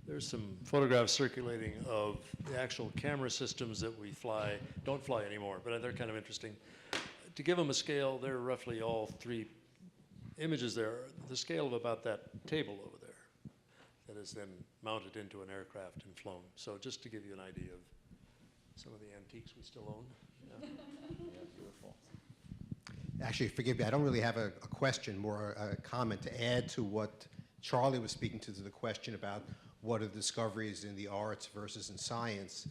there's some photographs circulating of the actual camera systems that we don't fly anymore, but they're kind of interesting. To give them a scale, they're roughly all 3 images there, the scale of about that table over there that is then mounted into an aircraft and flown. So just to give you an idea of some of the antiques we still own. Yeah, yeah, beautiful. Actually, forgive me, I don't really have a question, more a comment to add to what Charlie was speaking to the question about what are the discoveries in the arts versus in science.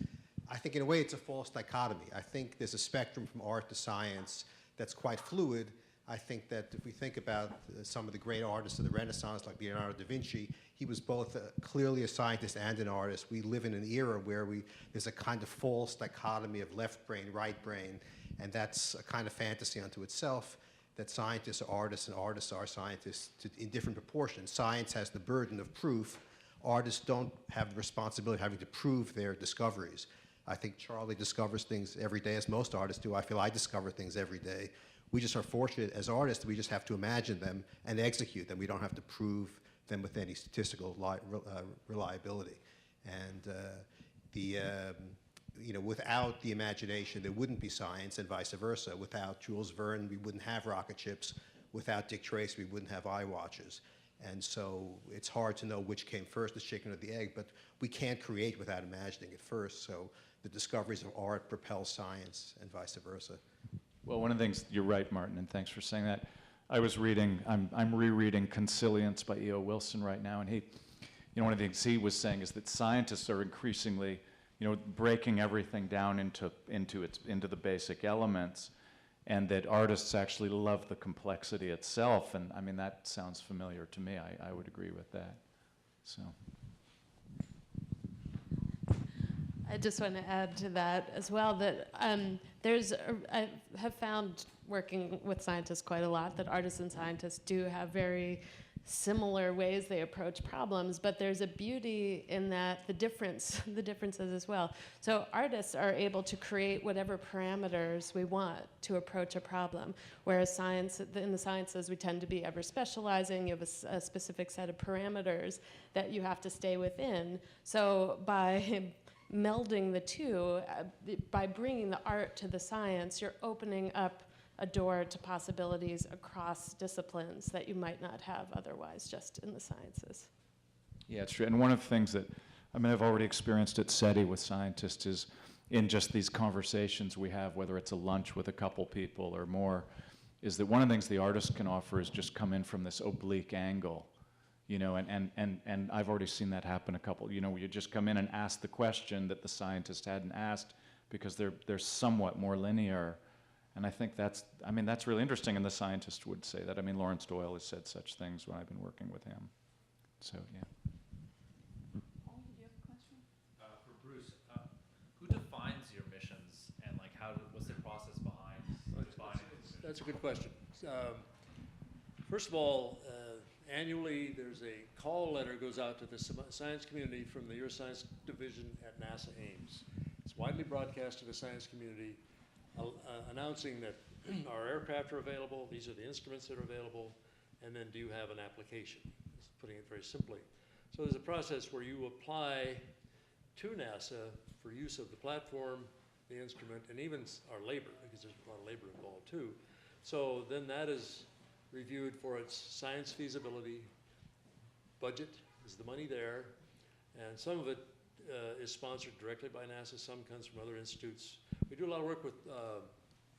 I think in a way it's a false dichotomy. I think there's a spectrum from art to science that's quite fluid. I think that if we think about some of the great artists of the Renaissance, like Leonardo da Vinci, he was both clearly a scientist and an artist. We live in an era where there's a kind of false dichotomy of left brain, right brain, and that's a kind of fantasy unto itself, that scientists are artists and artists are scientists in different proportions. Science has the burden of proof. Artists don't have the responsibility of having to prove their discoveries. I think Charlie discovers things every day, as most artists do. I feel I discover things every day. We just are fortunate as artists, we just have to imagine them and execute them. We don't have to prove them with any statistical reliability. And without the imagination, there wouldn't be science, and vice versa. Without Jules Verne, we wouldn't have rocket ships. Without Dick Tracy, we wouldn't have iWatches. And so it's hard to know which came first, the chicken or the egg, but we can't create without imagining it first. So the discoveries of art propel science and vice versa. Well, one of the things, you're right, Martin, and thanks for saying that. I was reading, I'm rereading Consilience by E.O. Wilson right now, and one of the things he was saying is that scientists are increasingly, breaking everything down into the basic elements, and that artists actually love the complexity itself. And I mean, that sounds familiar to me. I would agree with that. So. I just want to add to that as well that I have found working with scientists quite a lot that artists and scientists do have very similar ways they approach problems, but there's a beauty in that the differences as well. So artists are able to create whatever parameters we want to approach a problem, whereas in the sciences we tend to be ever specializing. You have a specific set of parameters that you have to stay within. So by melding the two, by bringing the art to the science, you're opening up a door to possibilities across disciplines that you might not have otherwise just in the sciences. Yeah, it's true. And one of the things that, I've already experienced at SETI with scientists is in just these conversations we have, whether it's a lunch with a couple people or more, is that one of the things the artist can offer is just come in from this oblique angle. And I've already seen that happen a couple. You just come in and ask the question that the scientist hadn't asked because they're somewhat more linear. And I think that's really interesting, and the scientist would say that. Lawrence Doyle has said such things when I've been working with him. So, yeah. Paul, do you have a question? For Bruce, who defines your missions, and what's the process behind defining those missions? That's a good question. First of all, annually there's a call letter goes out to the science community from the Euroscience Division at NASA Ames. It's widely broadcast to the science community, announcing that our aircraft are available, these are the instruments that are available, and then do you have an application? Just putting it very simply. So there's a process where you apply to NASA for use of the platform, the instrument, and even our labor, because there's a lot of labor involved too. So then that is reviewed for its science feasibility, budget, is the money there, and some of it is sponsored directly by NASA, some comes from other institutes. We do a lot of work with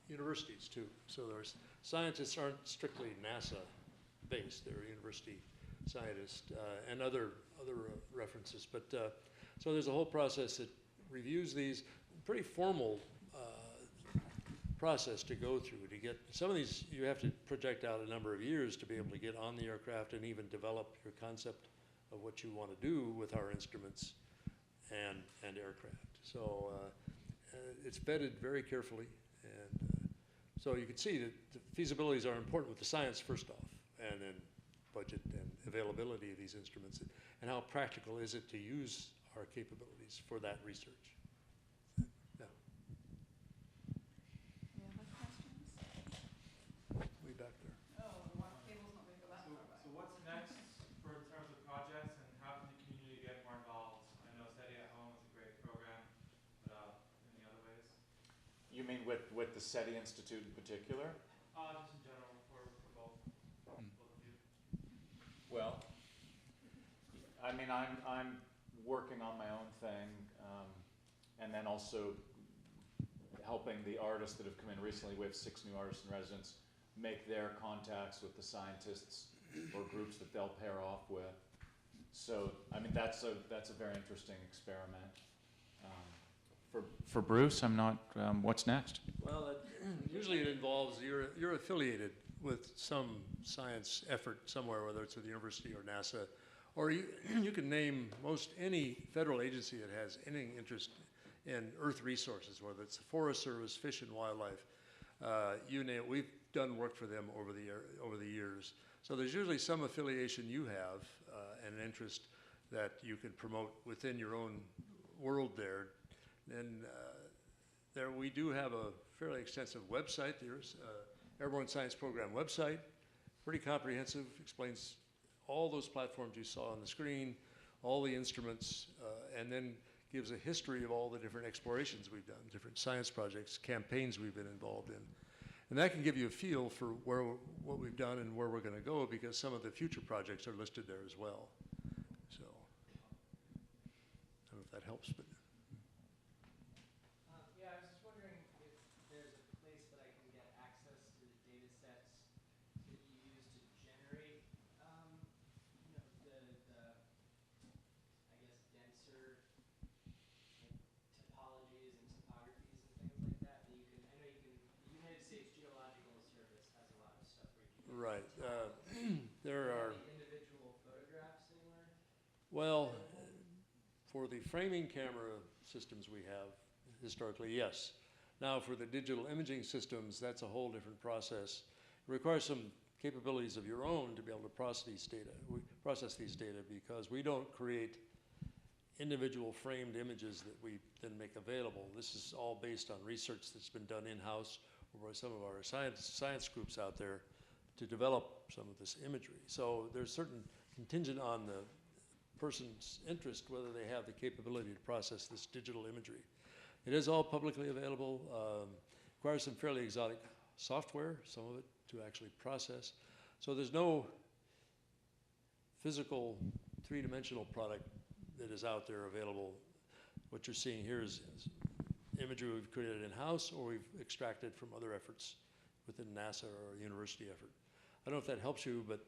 universities too, so there's scientists aren't strictly NASA based, they're university scientists and other references, but so there's a whole process that reviews these, pretty formal process to go through to get some of these. You have to project out a number of years to be able to get on the aircraft and even develop your concept of what you want to do with our instruments and aircraft. So it's vetted very carefully, and so you can see that the feasibilities are important with the science first off, and then budget and availability of these instruments, and how practical is it to use our capabilities for that research. So what's next in terms of projects, and how can the community get more involved? mean with the SETI Institute in particular? Just in general for both of you. Well, I mean, I'm working on my own thing, and then also helping the artists that have come in recently. We have 6 new artists in residence make their contacts with the scientists or groups that they'll pair off with. So, I mean, that's a very interesting experiment. For Bruce, I'm not. What's next? Well, usually it involves you're affiliated with some science effort somewhere, whether it's with the university or NASA, or you can name most any federal agency that has any interest in Earth resources, whether it's the Forest Service, Fish and Wildlife, you name it. We've done work for them over the years. So there's usually some affiliation you have and an interest that you can promote within your own world there. And there we do have a fairly extensive website. There's Airborne Science Program website, pretty comprehensive, explains all those platforms you saw on the screen, all the instruments, and then gives a history of all the different explorations we've done, different science projects, campaigns we've been involved in. And that can give you a feel for what we've done and where we're going to go, because some of the future projects are listed there as well. So, I don't know if that helps, but. Yeah, I was just wondering if there's a place that I can get access to the data sets that you use to generate, the I guess, denser topologies and topographies and things like that. That you can, I know you can. The United States Geological Service has a lot of stuff where you can. Right. There are. Individual photographs anywhere? Well, for the framing camera systems we have, historically, yes. Now, for the digital imaging systems, that's a whole different process. It requires some capabilities of your own to be able to process these data, because we don't create individual framed images that we then make available. This is all based on research that's been done in-house or by some of our science groups out there to develop some of this imagery. So there's certain contingent on the person's interest whether they have the capability to process this digital imagery. It is all publicly available, requires some fairly exotic software, some of it to actually process. So there's no physical three-dimensional product that is out there available. What you're seeing here is imagery we've created in-house or we've extracted from other efforts within NASA or a university effort. I don't know if that helps you, but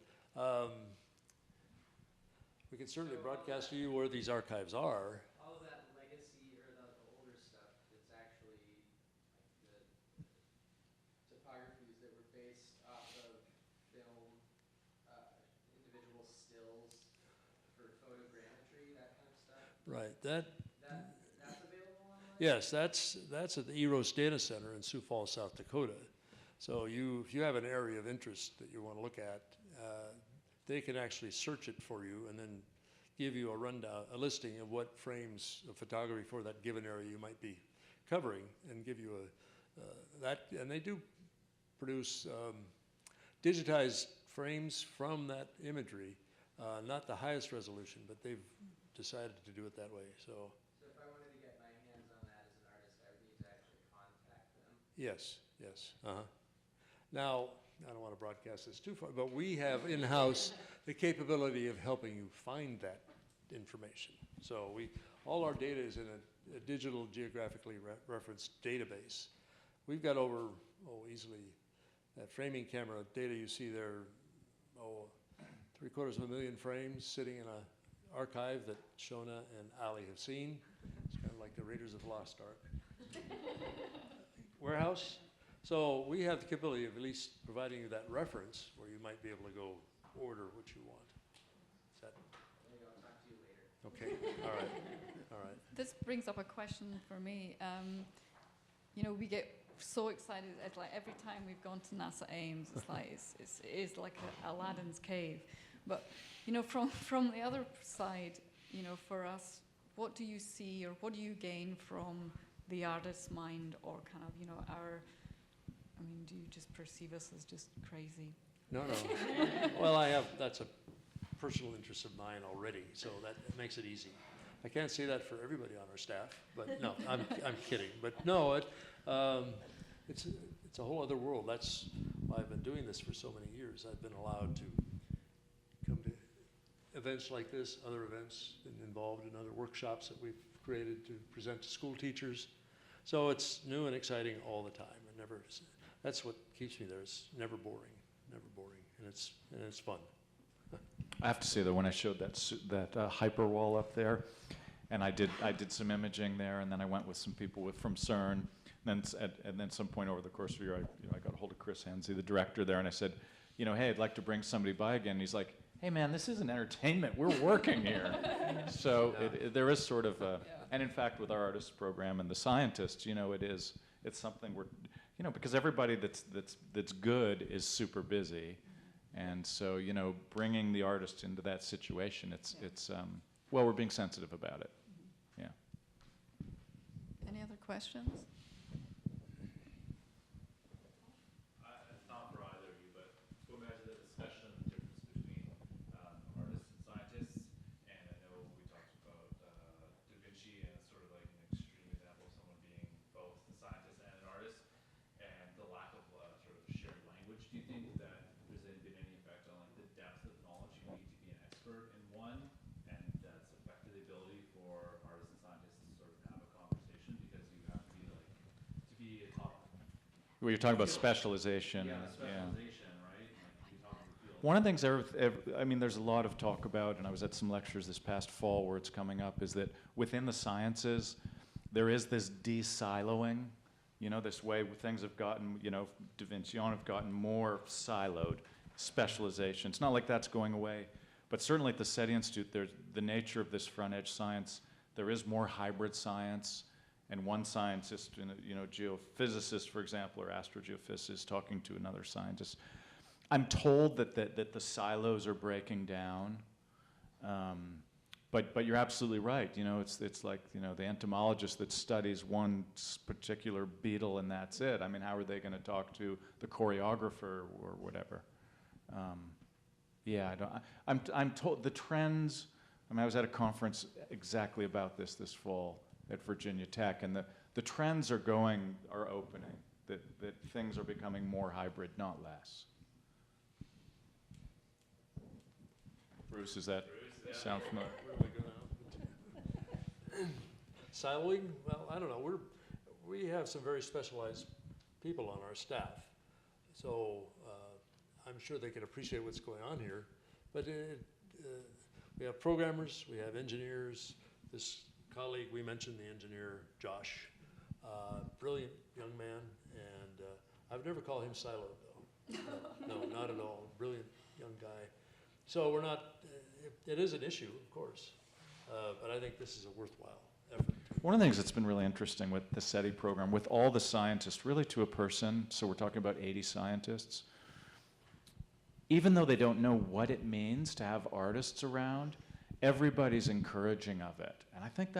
we can certainly broadcast to you where these archives are. All of that legacy or the older stuff that's actually like the topographies that were based off of film, individual stills for photogrammetry, that kind of stuff. Right. That's available online? Yes, that's at the EROS Data Center in Sioux Falls, South Dakota. So if you have an area of interest that you want to look at, they can actually search it for you and then give you a rundown, a listing of what frames of photography for that given area you might be covering, and give you and they do produce digitized frames from that imagery, not the highest resolution, but they've decided to do it that way. So if I wanted to get my hands on that as an artist, I would need to actually contact them. yes. Now, I don't want to broadcast this too far, but we have in-house the capability of helping you find that information. So all our data is in a digital geographically referenced database. We've got over, easily, that framing camera data you see there, 750,000 frames sitting in an archive that Shona and Aly have seen. It's kind of like the Raiders of the Lost Ark warehouse. So we have the capability of at least providing you that reference where you might be able to go order what you want. Is that? Maybe I'll talk to you later. Okay, all right. This brings up a question for me. We get so excited at like every time we've gone to NASA Ames. It's like it is like Aladdin's cave. But from the other side, for us, what do you see or what do you gain from the artist's mind, or kind of our? I mean, do you just perceive us as just crazy? No. Well, that's a personal interest of mine already, so that makes it easy. I can't say that for everybody on our staff, but no, I'm kidding. But no, it's a whole other world. That's why I've been doing this for so many years. I've been allowed to come to events like this, other events, and involved in other workshops that we've created to present to school teachers. So it's new and exciting all the time. That's what keeps me there. It's never boring, and it's fun. I have to say that when I showed that hyper wall up there, and I did some imaging there, and then I went with some people from CERN, and then some point over the course of the year, I got a hold of Chris Hensey, the director there, and I said, hey, I'd like to bring somebody by again. And he's like, hey man, this isn't entertainment. We're working here. So there is sort of and in fact, with our artists program and the scientists, it's something we're, because everybody that's good is super busy. And so, bringing the artist into that situation, well, we're being sensitive about it. Yeah. Any other questions? It's not for either of you, but going back to the discussion of the difference between artists and scientists, and I know we talked about Da Vinci, and it's sort of like an extreme example of someone being both a scientist and an artist, and the lack of sort of shared language. Do you think that there's been any effect on like the depth of knowledge you need to be an expert in one, and that's affected the ability for artists and scientists to sort of have a conversation, because you have to be like, to be a top. Well, you're talking about specialization. Yeah, specialization, right? Like, we talk in the field. One of the things, there's a lot of talk about, and I was at some lectures this past fall where it's coming up, is that within the sciences, there is this de-siloing, this way things have gotten, Da Vinci have gotten more siloed, specialization. It's not like that's going away, but certainly at the SETI Institute, there's the nature of this front-edge science. There is more hybrid science, and one scientist, geophysicist, for example, or astrogeophysicist, talking to another scientist. I'm told that the silos are breaking down, but you're absolutely right. It's like the entomologist that studies one particular beetle and that's it. I mean, how are they going to talk to the choreographer or whatever? I'm told the trends. I mean, I was at a conference exactly about this fall at Virginia Tech, and the trends are opening. That things are becoming more hybrid, not less. Bruce, does that sound familiar? Where are we going? Siloing? Well, I don't know. We have some very specialized people on our staff, so I'm sure they can appreciate what's going on here. But we have programmers, we have engineers. This colleague, we mentioned the engineer, Josh, brilliant young man, and I've never called him siloed, though. No, not at all. Brilliant young guy. So we're not, it is an issue, of course, but I think this is a worthwhile effort. One of the things that's been really interesting with the SETI program, with all the scientists, really to a person, so we're talking about 80 scientists, even though they don't know what it means to have artists around, everybody's encouraging of it. And I think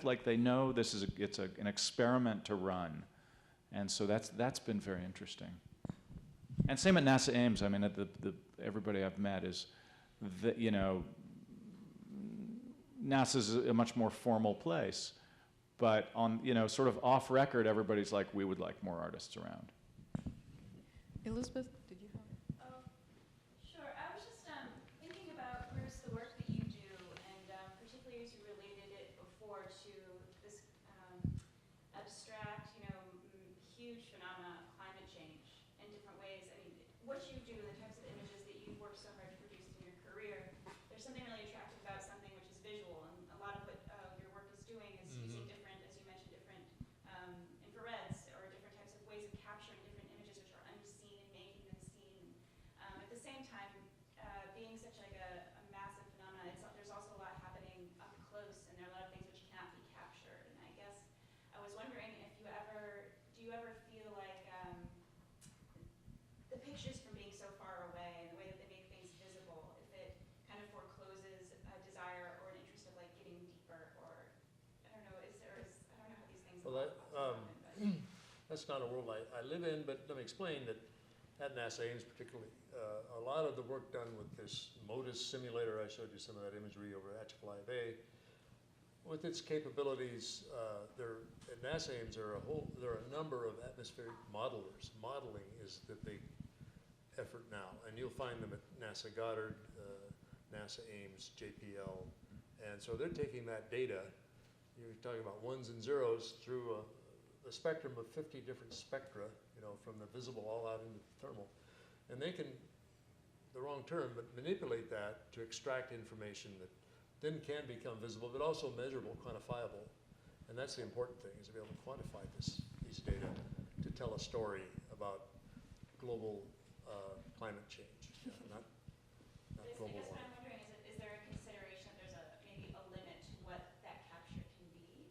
like they know it's an experiment to run. And so that's been very interesting. And same at NASA Ames. I mean, everybody I've met is that, NASA's a much more formal place. But on, sort of off record, everybody's like, we would like more artists around. Elizabeth, did you have? Sure. I was just thinking about, Bruce, the work that you do, and particularly as you related it before to this abstract, huge phenomena of climate change in different ways. I mean, what you do and the types of images that you've worked so hard to produce in your career, there's something really attractive about something which is visual, and a lot of what your work is doing is using different, as you mentioned, different infrareds or different types of ways of capturing different images which are unseen and making them seen. At the same time, being such like a massive phenomenon, there's also a lot happening up close, and there are a lot of things which cannot be captured. And I guess I was wondering if do you ever feel like the pictures from being so far away and the way that they make things visible, if it kind of forecloses a desire or an interest of like getting deeper, or I don't know, I don't know how these things. Well, that's not a world I live in, but let me explain that at NASA Ames particularly, a lot of the work done with this MODIS simulator, I showed you some of that imagery over at Atchafalaya Bay, with its capabilities, at NASA Ames, there are a number of atmospheric modelers. Modeling is the big effort now, and you'll find them at NASA Goddard, NASA Ames, JPL, and so they're taking that data. You're talking about ones and zeros through a spectrum of 50 different spectra, from the visible all out into the thermal, and they can, the wrong term, but manipulate that to extract information that then can become visible, but also measurable, quantifiable. And that's the important thing, is to be able to quantify these data to tell a story about global climate change, not I global guess what warming. I'm wondering is there a consideration that there's maybe a limit to what that capture can be?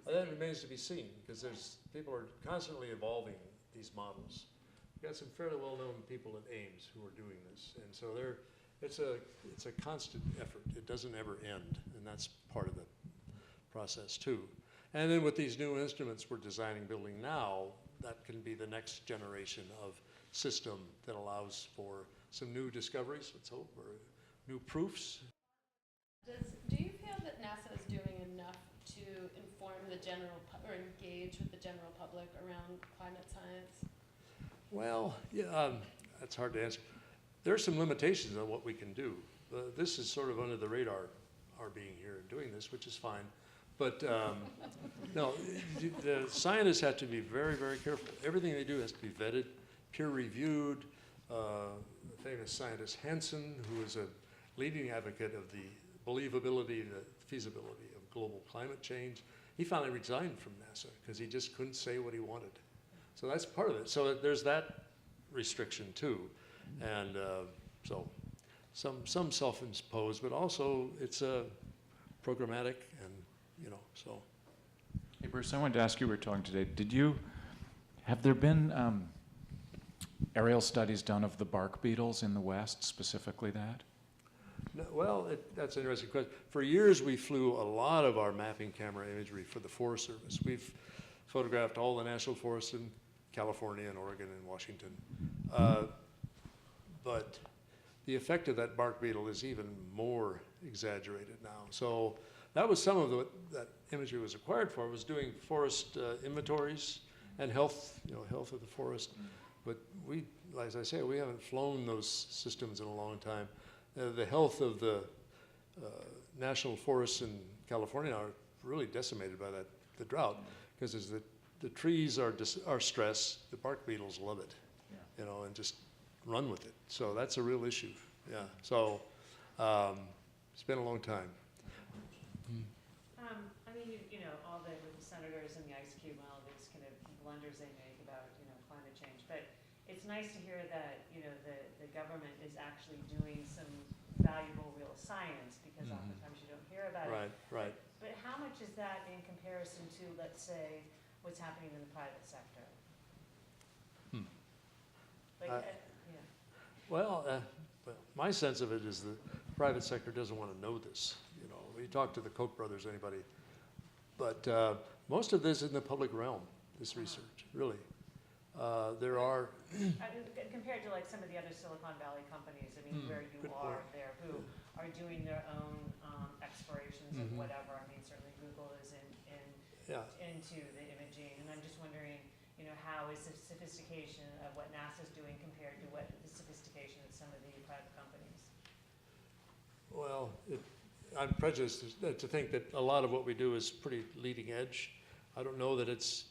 Well, that remains to be seen, because people are constantly evolving these models. We've got some fairly well-known people at Ames who are doing this, and so it's a constant effort. It doesn't ever end, and that's part of the process too. And then with these new instruments we're designing, building now, that can be the next generation of system that allows for some new discoveries, let's hope, or new proofs. Do you feel that NASA is doing enough to inform the or engage with the general public around climate science? Well, yeah, that's hard to answer. There are some limitations on what we can do. This is sort of under the radar, our being here and doing this, which is fine. But no, the scientists have to be very, very careful. Everything they do has to be vetted, peer-reviewed. The famous scientist Hansen, who is a leading advocate of the believability, the feasibility of global climate change, he finally resigned from NASA because he just couldn't say what he wanted. So that's part of it. So there's that restriction too. And so some self-imposed, but also it's programmatic, and so. Hey Bruce, I wanted to ask you, we were talking today, have there been aerial studies done of the bark beetles in the West, specifically that? No, well, that's an interesting question. For years we flew a lot of our mapping camera imagery for the Forest Service. We've photographed all the national forests in California and Oregon and Washington. But the effect of that bark beetle is even more exaggerated now. So that was some of what that imagery was acquired for, was doing forest inventories and health, health of the forest. But we, as I say, we haven't flown those systems in a long time. The health of the national forests in California are really decimated by the drought, because as the trees are stressed, the bark beetles love it, and just run with it. So that's a real issue. Yeah. So it's been a long time. I mean, all with the senators and the ice cube and all these kind of blunders they make about, climate change. But it's nice to hear that, the government is actually doing some valuable real science, because oftentimes you don't hear about it. Right. But how much is that in comparison to, let's say, what's happening in the private sector? Well, my sense of it is the private sector doesn't want to know this. We talk to the Koch brothers, anybody. But most of this is in the public realm, this research, really. There are... compared to some of the other Silicon Valley companies, where you are there, who are doing their own explorations of whatever. Certainly Google is into the imaging. And I'm just wondering, how is the sophistication of what NASA's doing compared to what the sophistication of some of the private companies? Well, I'm prejudiced to think that a lot of what we do is pretty leading edge. I don't know that it's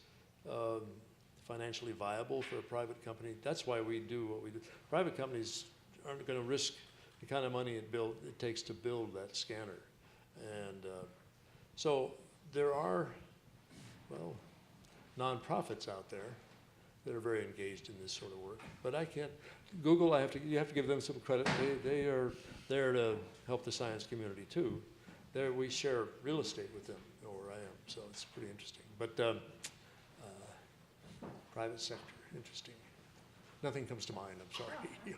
financially viable for a private company. That's why we do what we do. Private companies aren't going to risk the kind of money it takes to build that scanner. And so there are, nonprofits out there that are very engaged in this sort of work. But I can't, Google, you have to give them some credit. They are there to help the science community too. We share real estate with them, where I am, so it's pretty interesting. But private sector, interesting. Nothing comes to mind, I'm sorry.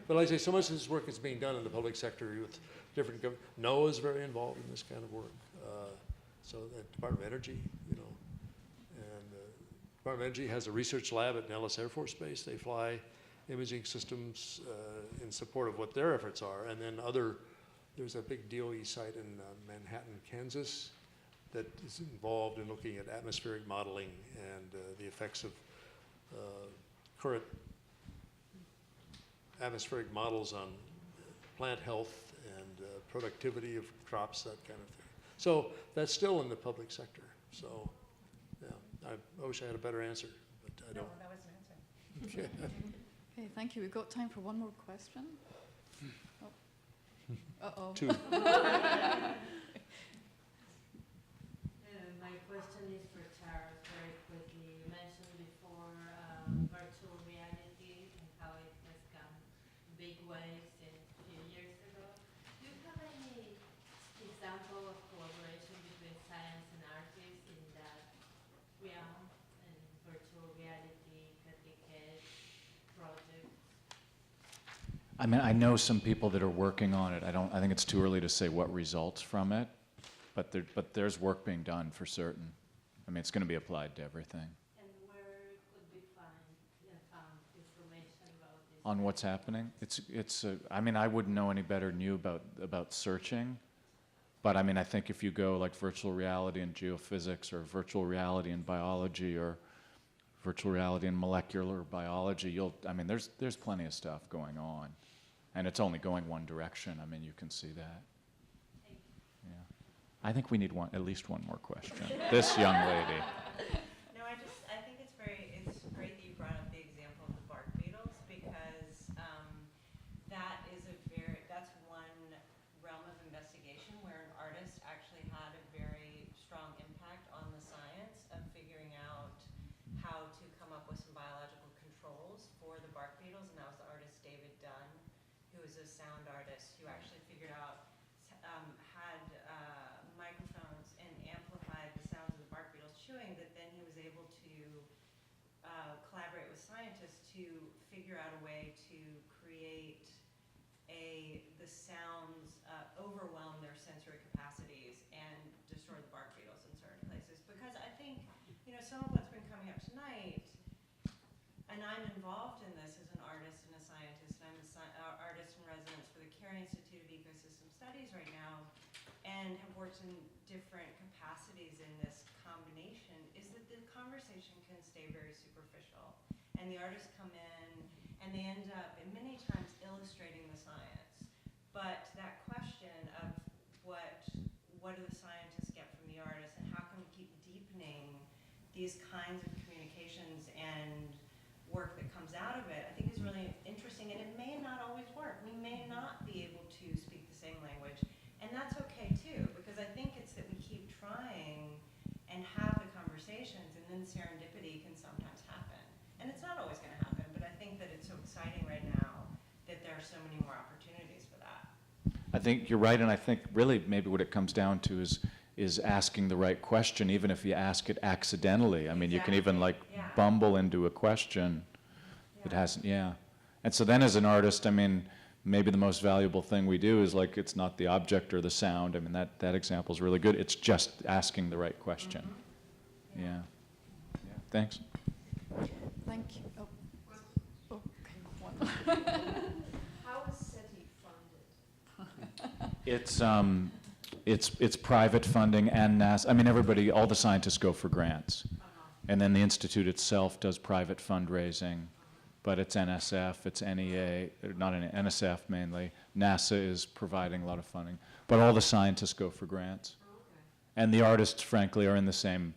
But like I say, so much of this work is being done in the public sector with different government. NOAA is very involved in this kind of work. So the Department of Energy, and the Department of Energy has a research lab at Nellis Air Force Base. They fly imaging systems in support of what their efforts are, and then other there's a big DOE site in Manhattan, Kansas, that is involved in looking at atmospheric modeling and the effects of current atmospheric models on plant health and productivity of crops, that kind of thing. So that's still in the public sector. So, yeah, I wish I had a better answer, but I don't. No, that was an answer. Okay. Okay, thank you. We've got time for one more question. Oh. Uh-oh. Two. My question is for Charles, very quickly. You mentioned before virtual reality and how it has come big ways since a few years ago. Do you have any example of collaboration between science and artists in that realm and virtual reality, cutting-edge projects? I mean, I know some people that are working on it. I think it's too early to say what results from it, but there's work being done for certain. I mean, it's going to be applied to everything. And where could we found information about this? On what's happening? I mean, I wouldn't know any better than you about searching, but I mean, I think if you go like virtual reality in geophysics or virtual reality in biology or virtual reality in molecular biology, I mean, there's plenty of stuff going on, and it's only going one direction. I mean, you can see that. Yeah. I think we need at least one more question. This young lady. No, I think it's great that you brought up the example of the bark beetles, because that's one realm of investigation where an artist actually had a very strong impact on the science of figuring out how to come up with some biological controls for the bark beetles, and that was the artist David Dunn, who is a sound artist who actually figured out, had microphones and amplified the sounds of the bark beetles chewing, that then he was able to collaborate with scientists to figure out a way to create the sounds overwhelm their sensory capacities and destroy the bark beetles in certain places. Because I think, some of what's been coming up tonight, and I'm involved in this as an artist and a scientist, and I'm an artist in residence for the Carey Institute of Ecosystem Studies right now, and have worked in different capacities in this combination, is that the conversation can stay very superficial. And the artists come in, and they end up, many times, illustrating the science. But that question of what do the scientists get from the artists, and how can we keep deepening these kinds of communications and work that comes out of it, I think is really interesting. And it may not always work. We may not be able to speak the same language. And that's okay too, because I think it's that we keep trying and have the conversations, and then serendipity can sometimes happen. And it's not always going to happen, but I think that it's so exciting right now that there are so many more opportunities for that. I think you're right, and I think really maybe what it comes down to is asking the right question, even if you ask it accidentally. I mean, you can even bumble into a question that hasn't, And so then as an artist, I mean, maybe the most valuable thing we do is like, it's not the object or the sound. I mean, that example is really good. It's just asking the right question. Mm-hmm. Yeah. Thanks. Thank you. Oh. Okay, one. How is SETI funded? It's private funding and NASA. I mean, all the scientists go for grants. And then the institute itself does private fundraising. But it's NSF, it's NEA, not NSF mainly. NASA is providing a lot of funding. But all the scientists go for grants. And the artists, frankly, are in the same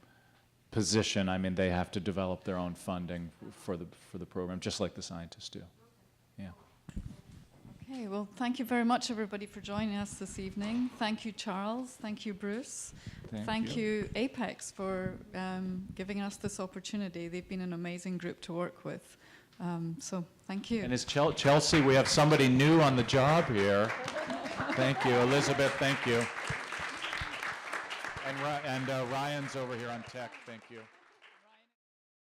position. I mean, they have to develop their own funding for the program, just like the scientists do. Yeah. Okay, well, thank you very much, everybody, for joining us this evening. Thank you, Charles. Thank you, Bruce. Thank you, Apex, for giving us this opportunity. They've been an amazing group to work with. So thank you. And as Chelsea, we have somebody new on the job here. Thank you. Elizabeth, thank you. And Ryan's over here on tech. Thank you.